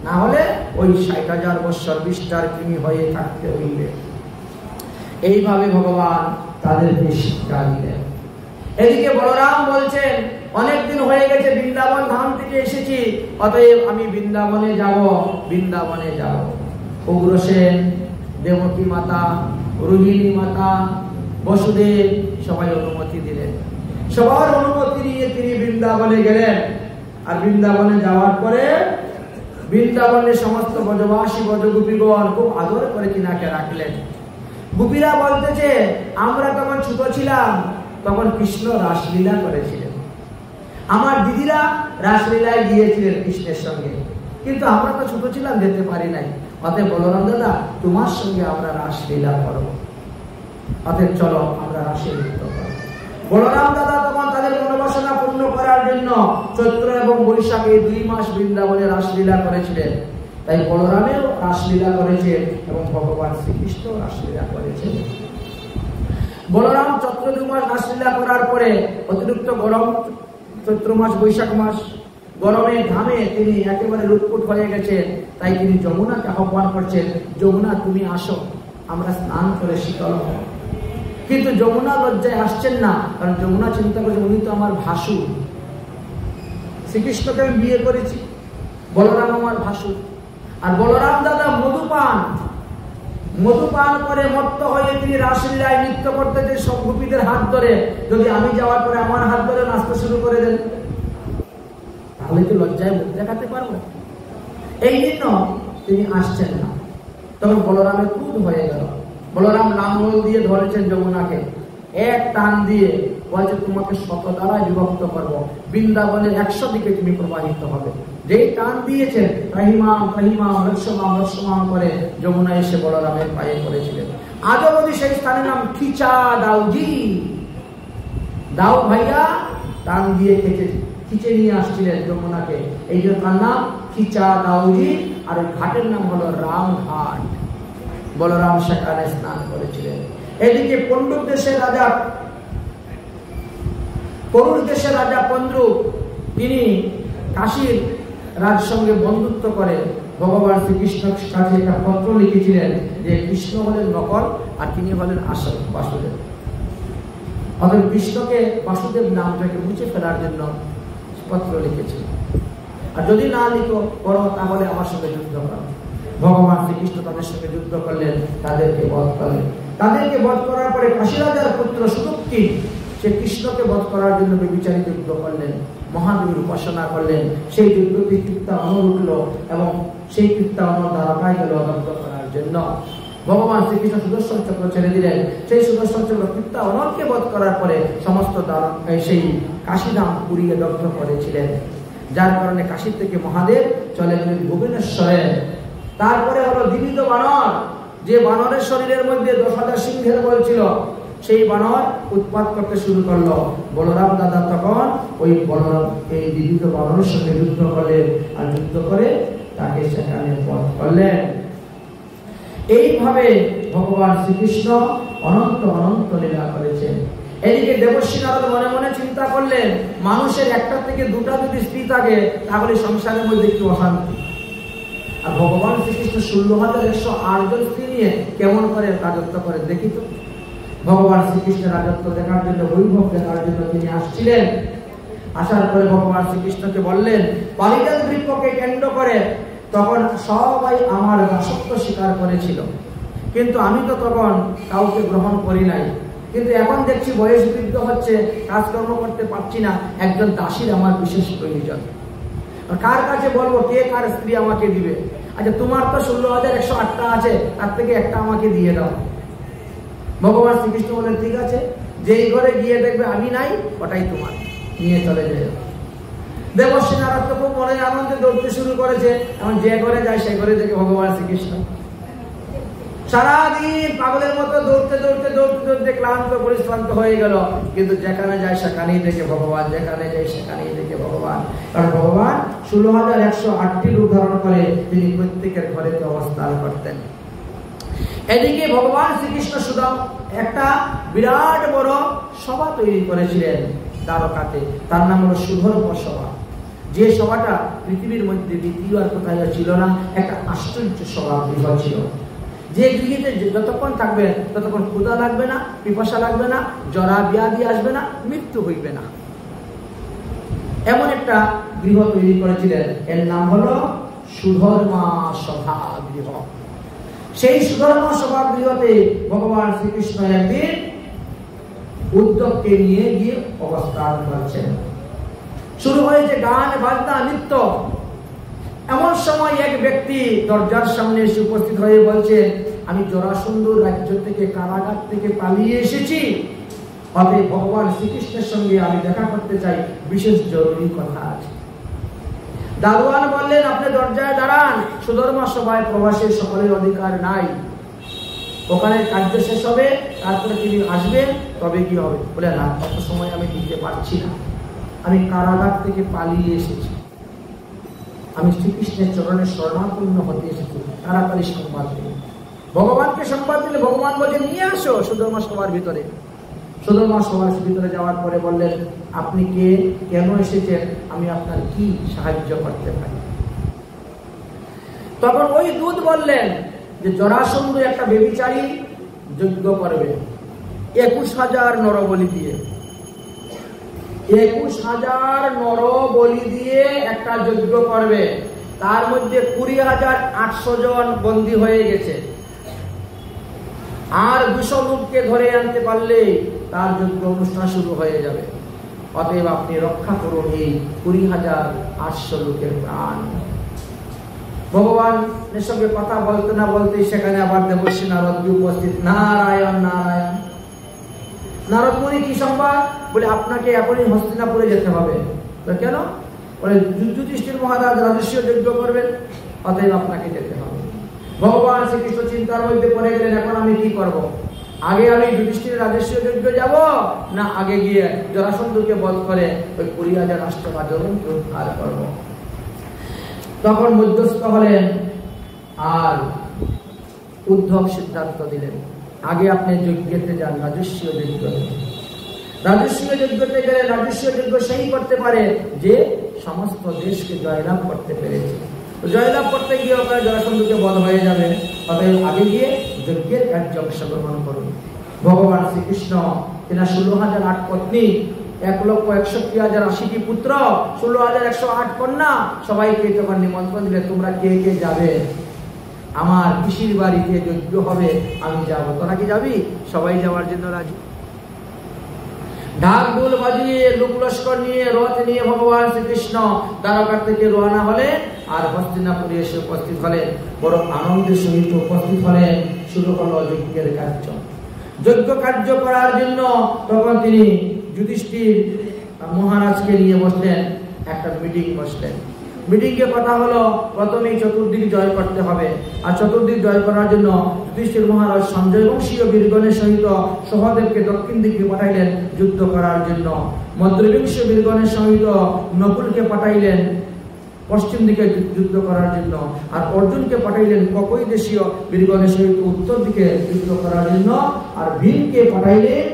না হলে ওই 60,000 বৎসর বিস্তার কৃমি হয়ে থাকতে হইবে। এইভাবে ভগবান তাদেরকে শিক্ষা দিলেন। এদিকে বলরাম বলছেন অনেকদিন হয়ে গেছে বৃন্দাবন ধাম থেকে এসেছি, অতএব আমি বৃন্দাবনে যাব, বৃন্দাবনে যাব। উগ্রসেন, দেবকী মাতা, রোহিণী মাতা, বসুদেব সবাই অনুমতি দিলেন। সবার অনুমতি নিয়ে তিনি বৃন্দাবনে গেলেন। আর বৃন্দাবনে যাওয়ার পরে বৃন্দাবনের সমস্ত ব্রজবাসী ব্রজগোপীগণ খুব আদর করে তিনাকে রাখলেন। গোপীরা বলতেছে আমরা তখন ছোট ছিলাম, তখন কৃষ্ণ রাসলীলা করেছিলেন। আমার দিদিরা রাসলীলায় গিয়েছিলেন কৃষ্ণের সঙ্গে, কিন্তু আমরা তো ছোট ছিলাম, যেতে পারি নাই। অতএব বলরাম দাদা, তোমার সঙ্গে আমরা রাসলীলা করব, অতএব চলো আমরা রাসে লিপ্ত করব। বলরাম দাদা তখন তাদের মনোবাসনা পূর্ণ করার জন্য চৈত্র এবং বৈশাখে 2 মাস বৃন্দাবনে রাসলীলা করেছিলেন। তাই বলরামেও রাসলীলা করেছেন এবং ভগবান শ্রীকৃষ্ণ রাসলীলা করেছেন। বলরাম চৈত্র 2 মাস রাসলীলা করার পরে অতিরিক্ত গরম, চৈত্র মাস বৈশাখ মাস, গরমে ঘামে তিনি একেবারে লুটপুট হয়ে গেছেন। তাই তিনি যমুনাকে আহ্বান করছেন, যমুনা তুমি আসো, আমরা স্নান করে শীতল হব। কিন্তু যমুনা লজ্জায় আসছেন না, কারণ যমুনা চিন্তা করছে উনি তো আমার ভাসুর, শ্রীকৃষ্ণকে আমি বিয়ে করেছি, বলরাম আমার ভাসুর। আর বলরাম দাদা মধুপান করে মত্ত হয়ে তিনি রাসলীলায় নৃত্য করতেছেন সব গোপীদের হাত ধরে। যদি আমি যাওয়ার পরে আমার হাত ধরে নাচতে শুরু করে দেন, তাহলে কি লজ্জায় মুখ দেখাতে পারবো? এই জন্য তিনি আসছেন না। তখন বলরামের ক্রোধ হয়ে গেল। বলরাম লাঙ্গল দিয়ে ধরেছেন যমুনাকে, এক টান দিয়ে বলছে তোমাকে 100 দ্বারা বিভক্ত করবো, বৃন্দাবনের 100 দিকে তুমি প্রবাহিত হবে। যেই টান দিয়েছেন রহিমাম রহিমাম লক্ষ্যমাম লক্ষ্যমাম করে যমুনা এসে বলরামের পায়ে পড়েছিলেন। আজও যদি সেই স্থানের নাম খিচা দাউজি, দাউ ভাইয়া টান দিয়ে খিচে নিয়ে আসছিলেন যমুনাকে, এই জন্য তার নাম খিচা দাউজি। আর ওই ঘাটের নাম হলো রামঘাট। বলরাম সেখানে স্নান করেছিলেন। এদিকে পণ্ডুর দেশের রাজা, করুর দেশের রাজা পন্দ্রু, তিনি কাশীর রাজ সঙ্গে বন্ধুত্ব করে ভগবান শ্রীকৃষ্ণের কাছে একটা পত্র লিখেছিলেন যে কৃষ্ণ হলেন নকল আর তিনি হলেন আসল বাসুদেব। অতএব কৃষ্ণকে বাসুদেব নামটাকে মুছে ফেলার জন্য পত্র লিখেছিলেন। আর যদি না লিখো করো তাহলে আমার সঙ্গে যুদ্ধ করো। ভগবান শ্রীকৃষ্ণ তাদের সঙ্গে যুদ্ধ করলেন, তাদেরকে বধ করলেন। তাদেরকে বধ করার পরে কাশী রাজার পুত্র সুদুক্তি সে কৃষ্ণকে বধ করার জন্য বেবিচারী যুদ্ধ করলেন, মহাদেবের উপাসনা করলেন। সেই যুদ্ধটি কীর্তানর উঠল এবং সেই কীর্তানর দ্বারকায় গেল দগ্ধ করার জন্য। ভগবান শ্রীকৃষ্ণ সুদর্শন চক্র ছেড়ে দিলেন। সেই সুদর্শন চক্র কীর্তানরকে বধ করার পরে সমস্ত সেই কাশীধাম পুড়িয়ে দগ্ধ করেছিলেন, যার কারণে কাশী থেকে মহাদেব চলে গেলেন ভুবনেশ্বরে। তারপরে হলো দ্বিবিধ বানর, যে বানরের শরীরের মধ্যে 10,000 সিংহের বল ছিল, সেই বানর উৎপাত করতে শুরু করলো। বলরাম দাদা তখন ওই বলরাম এই দ্বিবিধ বানরের সঙ্গে যুদ্ধ করলেন, আর যুদ্ধ করে তাকে সেখানে বধ করলেন। এইভাবে ভগবান শ্রীকৃষ্ণ অনন্ত অনন্ত লীলা করেছেন। এদিকে দেবর্ষী নারদ মনে মনে চিন্তা করলেন, মানুষের একটা থেকে দুটা যদি স্ত্রী থাকে তাহলে সংসারের মধ্যে কি অশান্তি। আর ভগবান শ্রীকৃষ্ণ 16,108 জন স্ত্রী নিয়ে কেমন করে রাজত্ব করে দেখি তো। ভগবান শ্রীকৃষ্ণের রাজত্ব দেখার জন্য, বৈভব দেখার জন্য তিনি আসছিলেন। আসার পরে ভগবান শ্রীকৃষ্ণকে বললেন, পারিজাত বৃক্ষকে কেন্দ্র করে তখন সবাই আমার দাসত্ব স্বীকার করেছিল, কিন্তু আমি তো তখন কাউকে গ্রহণ করি নাই। কিন্তু এখন দেখছি বয়স বৃদ্ধ হচ্ছে, কাজকর্ম করতে পারছি না, একজন দাসীর আমার বিশেষ প্রয়োজন। কার কাছে বলবো, কে কার স্ত্রী আমাকে দিবে? আচ্ছা, তোমার তো 16,108টা আছে, তার থেকে একটা আমাকে দিয়ে দাও। ভগবান শ্রীকৃষ্ণ বলেন, ঠিক আছে, যেই ঘরে গিয়ে দেখবে আমি নাই, ওটাই তোমার, নিয়ে চলে যায়। দেবর্ষী নারদ তো খুব মনে আনন্দে দৌড়তে শুরু করেছে। এখন যে ঘরে যায় সেই ঘরে থেকে ভগবান শ্রীকৃষ্ণ সারাদিন পাগলের মতো দৌড়তে দৌড়তে দৌড়তে দৌড়তে ক্লান্ত পরিশ্রান্ত হয়ে গেল, কিন্তু যেখানে যায় সেখানেই দেখে ভগবান, যেখানে যায় সেখানেই দেখে ভগবান। কারণ ভগবান 16,108টি রূপ ধারণ করে তিনি প্রত্যেকের ঘরেতে অবস্থান করতেন। এদিকে ভগবান শ্রীকৃষ্ণ সুদাম একটা বিরাট বড় সভা তৈরি করেছিলেন দ্বারকাতে, তার নাম হলো সুধর্ম সভা। যে সভাটা পৃথিবীর মধ্যে দ্বিতীয় আর কোথায় ছিল না, একটা আশ্চর্য সভা গৃহ ছিল। যে গৃহীতে যতক্ষণ থাকবে ততক্ষণ ক্ষুধা লাগবে না, পিপাসা লাগবে না, জরা ব্যাধি আসবে না, মৃত্যু হইবে না, এমন একটা গৃহ তৈরি করেছিলেন। এর নাম হলো সুধর্মা সভা গৃহ। সেই সুধর্মা সভা গৃহতে ভগবান শ্রীকৃষ্ণ একদিন উদ্ধবকে নিয়ে গিয়ে অবস্থান করছেন। শুরু হয়েছে গান বাজনা নৃত্য। এমন সময় এক ব্যক্তি দরজার সামনে এসে উপস্থিত হয়ে বলছে, আমি জরাসন্ধর রাজ্য থেকে, কারাগার থেকে পালিয়ে এসেছি, অতএব ভগবান শ্রীকৃষ্ণের সঙ্গে আমি দেখা করতে চাই, বিশেষ জরুরি কথা আছে। দারোয়ান বললেন, আপনি দরজায় দাঁড়ান, সুধর্মা সভায় প্রবাসের সকলের অধিকার নাই, ওখানে কার্য শেষ হবে, তারপরে তিনি আসবেন, তবে কি হবে। বলে, না, তত সময় আমি দিতে পারছি না, আমি কারাগার থেকে পালিয়ে এসেছি, আমি শ্রীকৃষ্ণের চরণে শরণাপন্ন হতে এসেছি, তাড়াতাড়ি সংবাদ দিল। ভগবানকে সংবাদ দিলে ভগবান বলছে, নিয়ে আসো সুধর্মা সভার ভিতরে। সুধর্মা সভার ভিতরে যাওয়ার পরে বললেন, আপনি কে, কেন এসেছেন, আমি আপনার কি সাহায্য করতে পারি। তখন ওই দূত বললেন যে জরাসন্ধ একটা বেবিচারী যজ্ঞ করবে 21,000 নরবলি দিয়ে, 21,000 নরবলি দিয়ে একটা যজ্ঞ করবে। তার মধ্যে 20,800 জন বন্দী হয়ে গেছে, আর 200 লোককে ধরে আনতে পারলে তার যজ্ঞ অনুষ্ঠান শুরু হয়ে যাবে। অতএব আপনি রক্ষা করুন এই 20,800 লোকের প্রাণ। ভগবানের সঙ্গে কথা বলতে না বলতে সেখানে আবার দেবর্ষী নারদ উপস্থিত। নারায়ণ নারায়ণ। নারদ মুনি কি সংবাদ? বলে, আপনাকে এখনই হস্তিনাপুরে যেতে হবে। কেন? বলে, যুধিষ্ঠির মহারাজ রাজস্ব যজ্ঞ করবেন, অতএব আপনাকে যেতে হবে। ভগবান শ্রীকৃষ্ণ চিন্তার মধ্যে পড়ে গেলেন, এখন আমি কি করব? আগে আমি যুধিষ্ঠির রাজস্ব যজ্ঞ যাব, না আগে গিয়ে জরাসন্ধকে বধ করে ওই 20,000 রাষ্ট্রভাজনকে উদ্ধার করব? তখন মধ্যস্থ হলেন, আর উদ্ধব সিদ্ধান্ত দিলেন, আগে আপনি যজ্ঞতে যান, রাজস্বীয় যজ্ঞ। রাজস্বীয় যজ্ঞতে গেলে রাজস্বীয় যজ্ঞ সেই করতে পারে যে সমস্ত দেশকে জয়লাভ করতে পেরেছে। জয়লাভ করতে গিয়ে ওখানে জরাসন্ধকে বধ হয়ে যাবে, অতএব আগে গিয়ে যজ্ঞের কার্য অংশগ্রহণ করুন। ভগবান শ্রীকৃষ্ণ তেনার 16,008 পত্নী, 1,61,080টি পুত্র, 16,108 কন্যা, সবাইকে তখন নিমন্ত্রণ দিলে, তোমরা কে কে যাবে? আমার পিসির বাড়িতে যজ্ঞ হবে, আমি যাব, তোরা কি যাবি? সবাই যাওয়ার জন্য রাজি। ঢাক ঢোল বাজিয়ে লোক লস্কর নিয়ে রথ নিয়ে ভগবান শ্রীকৃষ্ণ দ্বারকা থেকে রওনা হলেন আর হস্তিনাপুরে এসে উপস্থিত হলেন। বড় আনন্দের সহিত উপস্থিত হলেন। শুরু হলো যজ্ঞের কার্য। যজ্ঞ কার্য করার জন্য তখন তিনি যুধিষ্ঠির মহারাজকে নিয়ে বসলেন, একটা মিটিং বসলেন। মিটিংয়ে কথা হলো প্রথমেই চতুর্দিক জয় করতে হবে, আর চতুর্দিক জয় করার জন্য যুধিষ্ঠির মহারাজ সঞ্জয় বংশীয় বীরগণের সহিত সহদেবকে দক্ষিণ দিকে পাঠাইলেন যুদ্ধ করার জন্য। মদ্রবংশ বীরগণের সহিত নকুলকে পাঠাইলেন পশ্চিম দিকে যুদ্ধ করার জন্য, আর অর্জুনকে পাঠাইলেন ককই দেশীয় বীরগণের সহিত উত্তর দিকে যুদ্ধ করার জন্য, আর ভীমকে পাঠাইলেন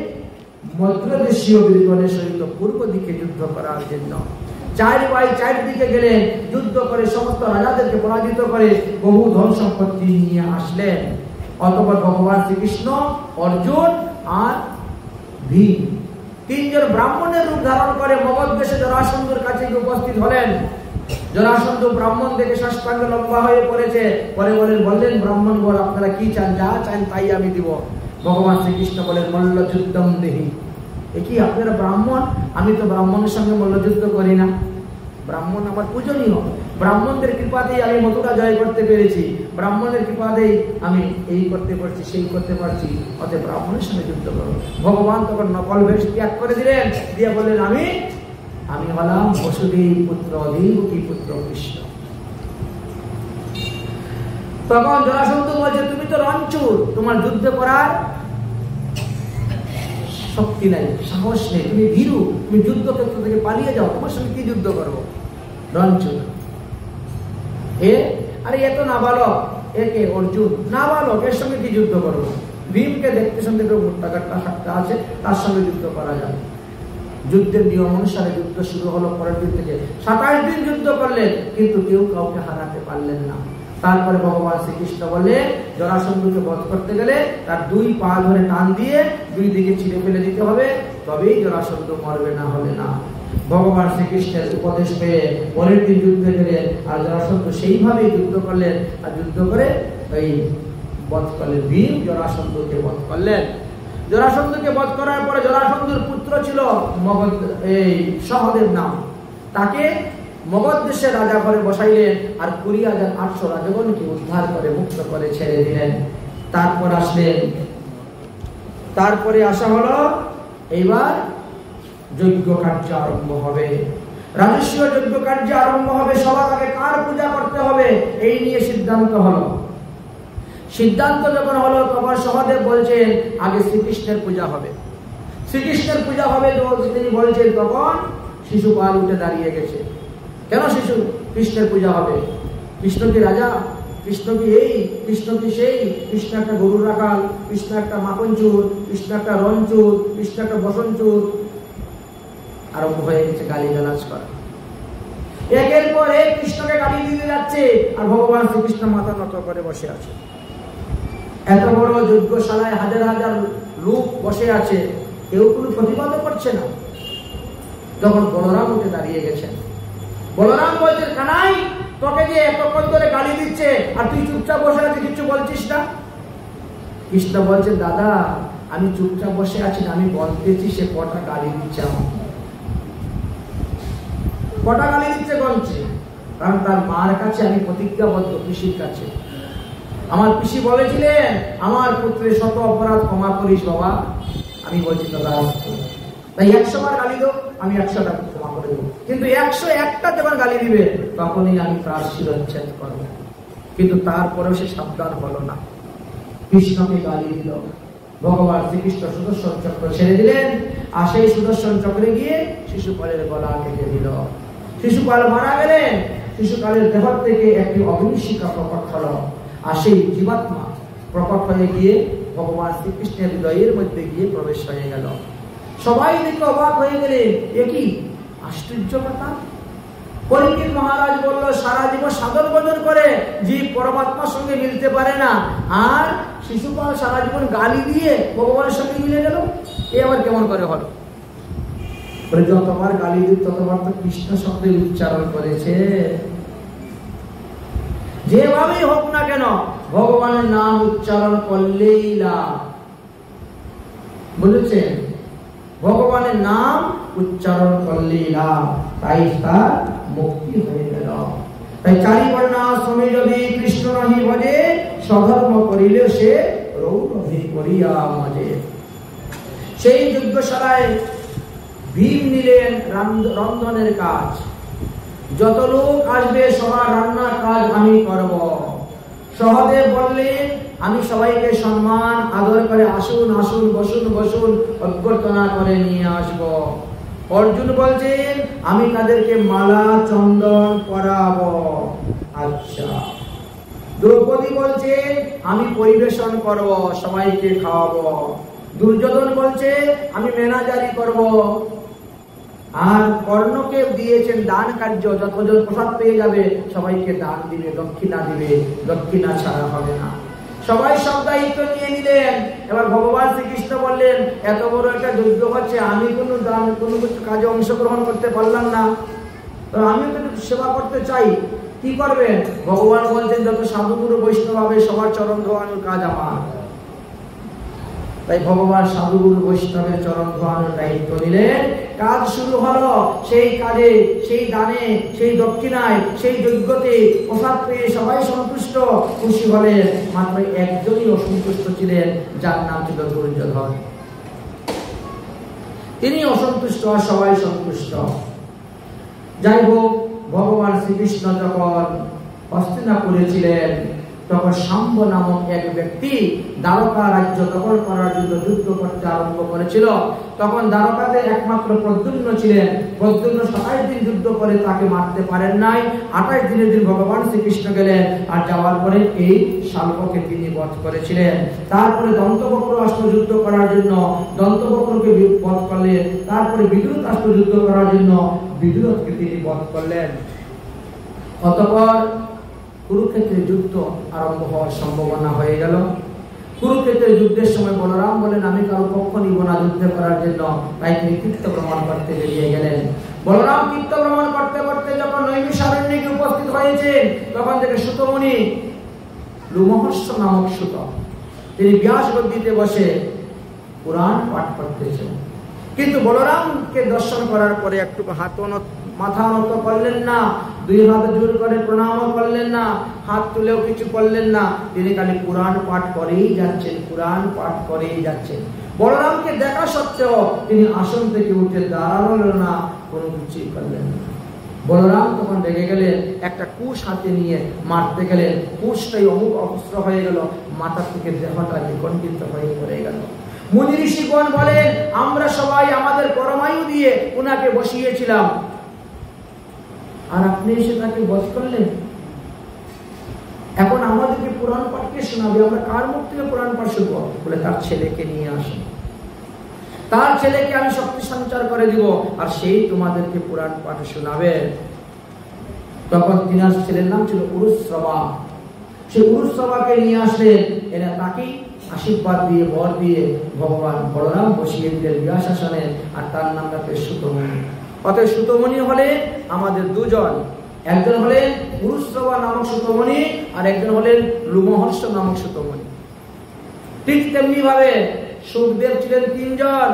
মধ্যদেশীয় বীরগণের সহিত পূর্ব দিকে যুদ্ধ করার জন্য। চার ভাই চারদিকে গেলেন, যুদ্ধ করে সমস্ত রাজাদেরকে পরাজিত করে বহু ধন সম্পত্তি নিয়ে আসলেন। অতঃপর ভগবান শ্রীকৃষ্ণ, অর্জুন আর ভীম তিনজন ব্রাহ্মণের রূপ ধারণ করে মগধ দেশে জরাসন্ধুর কাছে উপস্থিত হলেন। জরাসন্ধু ব্রাহ্মণ দেখে সাষ্টাঙ্গ লম্বা হয়ে পড়েছে, পরে বললেন ব্রাহ্মণ বল আপনারা কি চান? যা চান তাই আমি দিব। ভগবান শ্রীকৃষ্ণ বলেন মল্ল যুদ্ধম দেহি। এ কি আপনারা ব্রাহ্মণ? আমি তো ব্রাহ্মণের সঙ্গে মল্লযুদ্ধ করি না। ব্রাহ্মণ আমার পূজনীয়, ব্রাহ্মণদের কৃপাতেই আমি মথুরা জয় করতে পেরেছি, ব্রাহ্মণের কৃপাতেই আমি এই করতে পারছি সেই করতে পারছি, অতএব ব্রাহ্মণের সঙ্গে যুদ্ধ করো। ভগবান তখন নকল বেশ ত্যাগ করে দিলেন, দিয়ে বললেন আমি হলাম বসুদেব পুত্র দেবকী পুত্র কৃষ্ণ। তখন জরাসন্ধু বলছে তুমি তো রণচুর, তোমার যুদ্ধ করার শক্তি নাই, সাহস নেই, তুমি ভীরু, তুমি যুদ্ধক্ষেত্র থেকে পালিয়ে যাও, তোমার সঙ্গে কি যুদ্ধ করবো? রণচুর আরে এ তো নাবালক, একে অর্জুন নাবালক, এর সঙ্গে কি যুদ্ধ করবো? ভীমকে দেখতে সঙ্গে মোটা কাট্টা সাতটা আছে, তার সঙ্গে যুদ্ধ করা যাবে। যুদ্ধের নিয়ম অনুসারে যুদ্ধ শুরু হলো পরের দিন থেকে। 27 দিন যুদ্ধ করলেন, কিন্তু কেউ কাউকে হারাতে পারলেন না। তারপরে ভগবান শ্রীকৃষ্ণ বলে জরাসন্ধুকে বধ করতে গেলে তার 2 পা ধরে টান দিয়ে 2 দিকে ছিঁড়ে ফেলে দিতে হবে, তবেই জরাসন্ধু মরবে, না হলে না। ভগবান শ্রীকৃষ্ণের উপদেশ পেয়ে পরের দিন যুদ্ধে গেলেন, আর জরাসন্ধু সেইভাবেই যুদ্ধ করলেন, আর যুদ্ধ করে এই বধ করলেন। ভীম জরাসন্ধুকে বধ করলেন। জরাসন্ধুকে বধ করার পরে জরাসন্ধুর পুত্র ছিল সহদেব নাম, তাকে মগধ দেশের রাজা ঘরে বসাইলেন, আর 20,800 রাজগণকে উদ্ধার করে মুক্ত করে ছেড়ে দিলেন। তারপরে আসা হলো এইবার যজ্ঞ কার্য আরম্ভ হবে, রাজস্বীয় যজ্ঞ কার্য আরম্ভ হবে। সবার আগে কার পূজা করতে হবে এই নিয়ে সিদ্ধান্ত হলো। সিদ্ধান্ত যখন হলো তখন সহদেব বলছেন আগে শ্রীকৃষ্ণের পূজা হবে। শ্রীকৃষ্ণের পূজা হবে তিনি বলছেন, তখন শিশুপাল উঠে দাঁড়িয়ে গেছে। কেন শিশু কৃষ্ণের পূজা হবে? কৃষ্ণ কি রাজা? কৃষ্ণ কি এই? কৃষ্ণ কি সেই? কৃষ্ণ একটা গরুর রাখাল, কৃষ্ণ একটা মাখন চুর, কৃষ্ণ একটা রণচুর, কৃষ্ণ একটা বসনচুর। আরম্ভ হয়ে গেছে গালি গালাজ করা। একের পর এক কৃষ্ণকে গালি দিতে যাচ্ছে, আর ভগবান শ্রীকৃষ্ণ মাথা নত করে বসে আছে। এত বড় যজ্ঞশালায় হাজার হাজার লোক বসে আছে, কেউ কোনো প্রতিবাদ করছে না। তখন বলরাম উঠে দাঁড়িয়ে গেছেন। বলরাম বলছে কানাই, তোকে যে এতক্ষণ ধরে গালি দিচ্ছে আর তুই চুপচাপ বসে আছিস, কিছু বলছিস না। কৃষ্ণ বলছেন দাদা আমি চুপচাপ বসে আছি না, আমি বলতেছি সে কটা গালি দিচ্ছে আমার। কটা গালি দিচ্ছে বলছে, কারণ তার মার কাছে আমি প্রতিজ্ঞাবদ্ধ, পিসির কাছে। আমার পিসি বলেছিলেন আমার পুত্রের শত অপরাধ ক্ষমা করিস বাবা। আমি বলছি দাদা তাই 100 বার গালি দেব, আমি 100টা ক্ষমা করে দেবো, কিন্তু 101টা যখন গালি দিবে তখনই আমি তার শিরচ্ছেদ করবো। কিন্তু তারপরেও সে সাবধান হলো না, কৃষ্ণকে গালি দিল। ভগবান শ্রীকৃষ্ণ সুদর্শন চক্র ছেড়ে দিলেন, আর সেই সুদর্শন চক্রে গিয়ে শিশুপালের গলা কেটে দিল। শিশুপাল মারা গেলেন। শিশুপালের দেহ থেকে একটি অগ্নিশিখা প্রকট হলো, আর সেই জীবাত্মা প্রকট হয়ে গিয়ে ভগবান শ্রীকৃষ্ণের হৃদয়ের মধ্যে গিয়ে প্রবেশ হয়ে গেল। সবাই দেখে অবাক হয়ে গেলে, এ কি আশ্চর্য কথা। পরীক্ষিত মহারাজ বলল সারা জীবন সাধন ভজন করে জীব পরমাত্মার সঙ্গে মিলতে পারে না, আর শিশুপাল সারা জীবন গালি দিয়ে ভগবানের সঙ্গে মিলে গেল, এ আবার কেমন করে হলো? যতবার গালি দিত ততবার তো কৃষ্ণ শব্দের উচ্চারণ করেছে। যেভাবেই হোক না কেন ভগবানের নাম উচ্চারণ করলেই লাভ, বুঝেছেন? ভগবানের নাম উচ্চারণ করলেই লাভ, তাই তার মুক্তি হয়ে গেল। তাই চারি বর্ণাশ্রমে যদি কৃষ্ণ নাহি ভজে, স্বধর্ম করিলে সে রৌরভে করিয়া মজে। সেই যজ্ঞশালায় ভীম নিলেন রন্ধনের কাজ। যত লোক আসবে সবার রান্নার কাজ আমি করব। সহদেব বললেন আমি সবাইকে সম্মান আদর করে আসুন আসুন বসুন বসুন অভ্যর্থনা করে নিয়ে আসব। অর্জুন বলছেন আমি তাদেরকে মালা চন্দন পরাবো। আচ্ছা। দ্রৌপদী বলছেন আমি পরিবেশন করব, সবাইকে খাওয়াবো। দুর্যোধন বলছে আমি ম্যানেজারি করব। আর কর্ণকে দিয়েছেন দান কার্য, যতজন প্রসাদ পেয়ে যাবে সবাইকে দান দিবে, দক্ষিণা দিবে, দক্ষিণা ছাড়া হবে না। সবাই সব দায়িত্ব নিয়ে নিলেন। এবার ভগবান শ্রীকৃষ্ণ বললেন এত বড় একটা যজ্ঞ হচ্ছে, আমি কোনো দান কোনো কাজে অংশগ্রহণ করতে পারলাম না, তো আমি তো সেবা করতে চাই, কি করবেন? ভগবান বলছেন যত সাধুগুরু বৈষ্ণব হবে সবার চরণ ধোয়ানোর কাজ আমার। তাই ভগবান সাধুগুরু বৈষ্ণবের চরণ ধোয়ানোর দায়িত্ব নিলেন। কাজ শুরু হলো। সেই কাজে, সেই দানে, সেই দক্ষিণায়, সেই যজ্ঞতে প্রসাদ পেয়ে সবাই সন্তুষ্ট খুশি হলেন। মাত্র একজনই অসন্তুষ্ট ছিলেন, যার নাম ছিল দুর্যোধন। তিনি অসন্তুষ্ট আর সবাই সন্তুষ্ট। যাই হোক, ভগবান শ্রীকৃষ্ণ যখন হস্তিনাপুরে ছিলেন তখন শাম্ব নামক এক ব্যক্তি দ্বারকা রাজ্য দখল করার জন্য যুদ্ধ করতে আরম্ভ করেছিল। তখন দ্বারকাতে একমাত্র প্রদ্যুম্ন ছিলেন। প্রদ্যুম্ন 27 দিন যুদ্ধ করে তাকে মারতে পারেন নাই। 28 দিনের দিন ভগবান শ্রীকৃষ্ণ গেলেন, আর যাওয়ার পরে এই শাল্বকে তিনি বধ করেছিলেন। তারপরে দন্তবক্র অস্ত্র যুদ্ধ করার জন্য দন্তবক্রকে বধ করলেন। তারপরে বিদুরথ অস্ত্র যুদ্ধ করার জন্য বিদুরথকে তিনি বধ করলেন। অতঃপর কুরুক্ষেত্রের যুদ্ধ আরম্ভ হওয়ার সম্ভাবনা হয়ে গেল। কুরুক্ষেত্রের যুদ্ধের সময় বলরাম বলেন আমি কারো পক্ষ নিব না যুদ্ধ করার জন্য, তাই তিনি তীর্থ ভ্রমণ করতে বেরিয়ে গেলেন। বলরাম তীর্থ ভ্রমণ করতে করতে যখন নৈমিষারণ্যে উপস্থিত হয়েছেন তখন থেকে সুতমুনি, লোমহর্ষ নামক সুত, তিনি ব্যাস গদ্দিতে বসে পুরাণ পাঠ করতেছেন। কিন্তু বলরামকে দর্শন করার পরে একটু মাথা নত করলেন না, 2 হাত জোর করে প্রণাম করলেন না, হাত তুলেও কিছু করলেন না। তিনি খালি পুরাণ পাঠ করেই যাচ্ছেন, পুরাণ পাঠ করেই যাচ্ছেন। বলরামকে দেখা সত্ত্বেও তিনি আসন থেকে উঠে দাঁড়ালেন না, কোনো কিছুই করলেন না। বলরাম তখন রেগে গেলেন, একটা কুশ হাতে নিয়ে মারতে গেলেন। কুশটাই অমুক অস্ত্র হয়ে গেল, মাথা থেকে দেহটা বিকণ্ঠিত হয়ে পড়ে গেল। মুনি ঋষিগণ বলেন আমরা সবাই আমাদের পরমায়ু দিয়ে উনাকে বসিয়েছিলাম, আর আপনি এসে তাকে বধ করলেন। এখন আমাদেরকে পুরাণ পাঠ কে শোনাবে? আমরা কার মুখ থেকে পুরাণ পাঠ শুনবো? বলে তার ছেলেকে নিয়ে আসেন, তার ছেলেকে আমি শক্তি সঞ্চার করে দিব, আর সেই তোমাদেরকে পুরাণ পাঠ শোনাবে। তখন তিনার ছেলের নাম ছিল উরুশ্রবা। সেই উরুশ্রবাকে নিয়ে আসলেন, এরা তাকেই আশীর্বাদ দিয়ে বর দিয়ে ভগবান বলরাম বসিয়ে দিলেন ব্যাসাসনে, আর তার নাম রাখে সুতমণি। অতএব সুতমণি হলেন আমাদের দুজন, একজন হলেন পুরুষশ্রবা নামক সুতমণি, আর একজন হলেন লোমহর্ষ নামক সুতমণি। ঠিক তেমনি ভাবে সুখদেব ছিলেন 3 জন,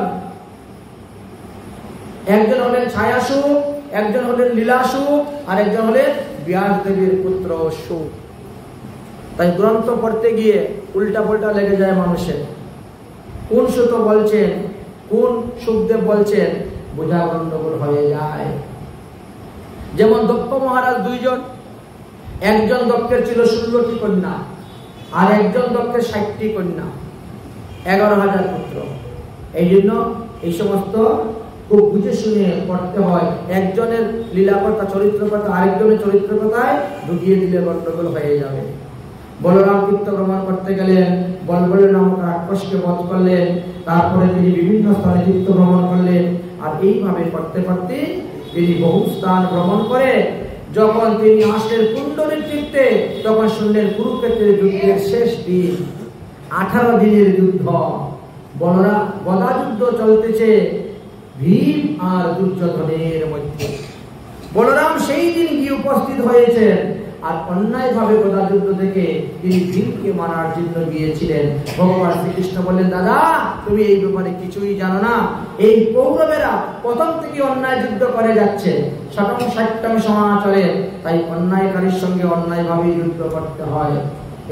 একজন হলেন ছায়াসুখ, একজন হলেন লীলাসুখ, আর একজন হলেন ব্যাসদেবীর পুত্র সুখ। তাই গ্রন্থ পড়তে গিয়ে উল্টা পাল্টা লেগে যায় মানুষের, কোন সুত বলছেন কোন সুখদেব বলছেন বোঝা গন্ডগোল হয়ে যায়। যেমন দক্ষ মহারাজ 2 জন, একজন দক্ষের ছিল 16টি কন্যা, আর একজন দক্ষের 60টি কন্যা, 11,000 পুত্র। এই জন্য এই সমস্ত খুব বুঝে শুনে পড়তে হয়। একজনের লীলা কথা চরিত্র কথা আরেকজনের চরিত্র কথায় ঢুকিয়ে দিলে গন্ডগোল হয়ে যাবে। বলরাম তীর্থ ভ্রমণ করতে গেলেন, বলবল নামক রাক্ষসকে বধ করলেন, তারপরে তিনি বিভিন্ন স্থানে তীর্থ ভ্রমণ করলেন। আর এইভাবে করতে করতে তিনি বহু স্থান ভ্রমণ করে যখন তিনি আসলেন কুণ্ডলীর তীর্থে, তখন শুনলেন কুরুক্ষেত্রের যুদ্ধের শেষ দিন, 18 দিনের যুদ্ধ। বলরাম গদা যুদ্ধ চলতেছে ভীম আর দুর্যোধনের মধ্যে। বলরাম সেই দিন গিয়ে উপস্থিত হয়েছেন, আর অন্যায়ভাবে গদাযুদ্ধ থেকে তিনি ভীমকে মারার জন্য গিয়েছিলেন। ভগবান শ্রীকৃষ্ণ বললেন, দাদা তুমি এই ব্যাপারে কিছুই জানো না, এই কৌরবেরা প্রথম থেকে অন্যায় যুদ্ধ করে যাচ্ছে, শতম ষাট্যম সমাচরে, তাই অন্যায়কারীর সঙ্গে অন্যায়ভাবে যুদ্ধ করতে হয়,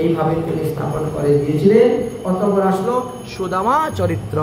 এইভাবে তিনি স্থাপন করে দিয়েছিলেন। অতঃপর আসলো সুদামা চরিত্র।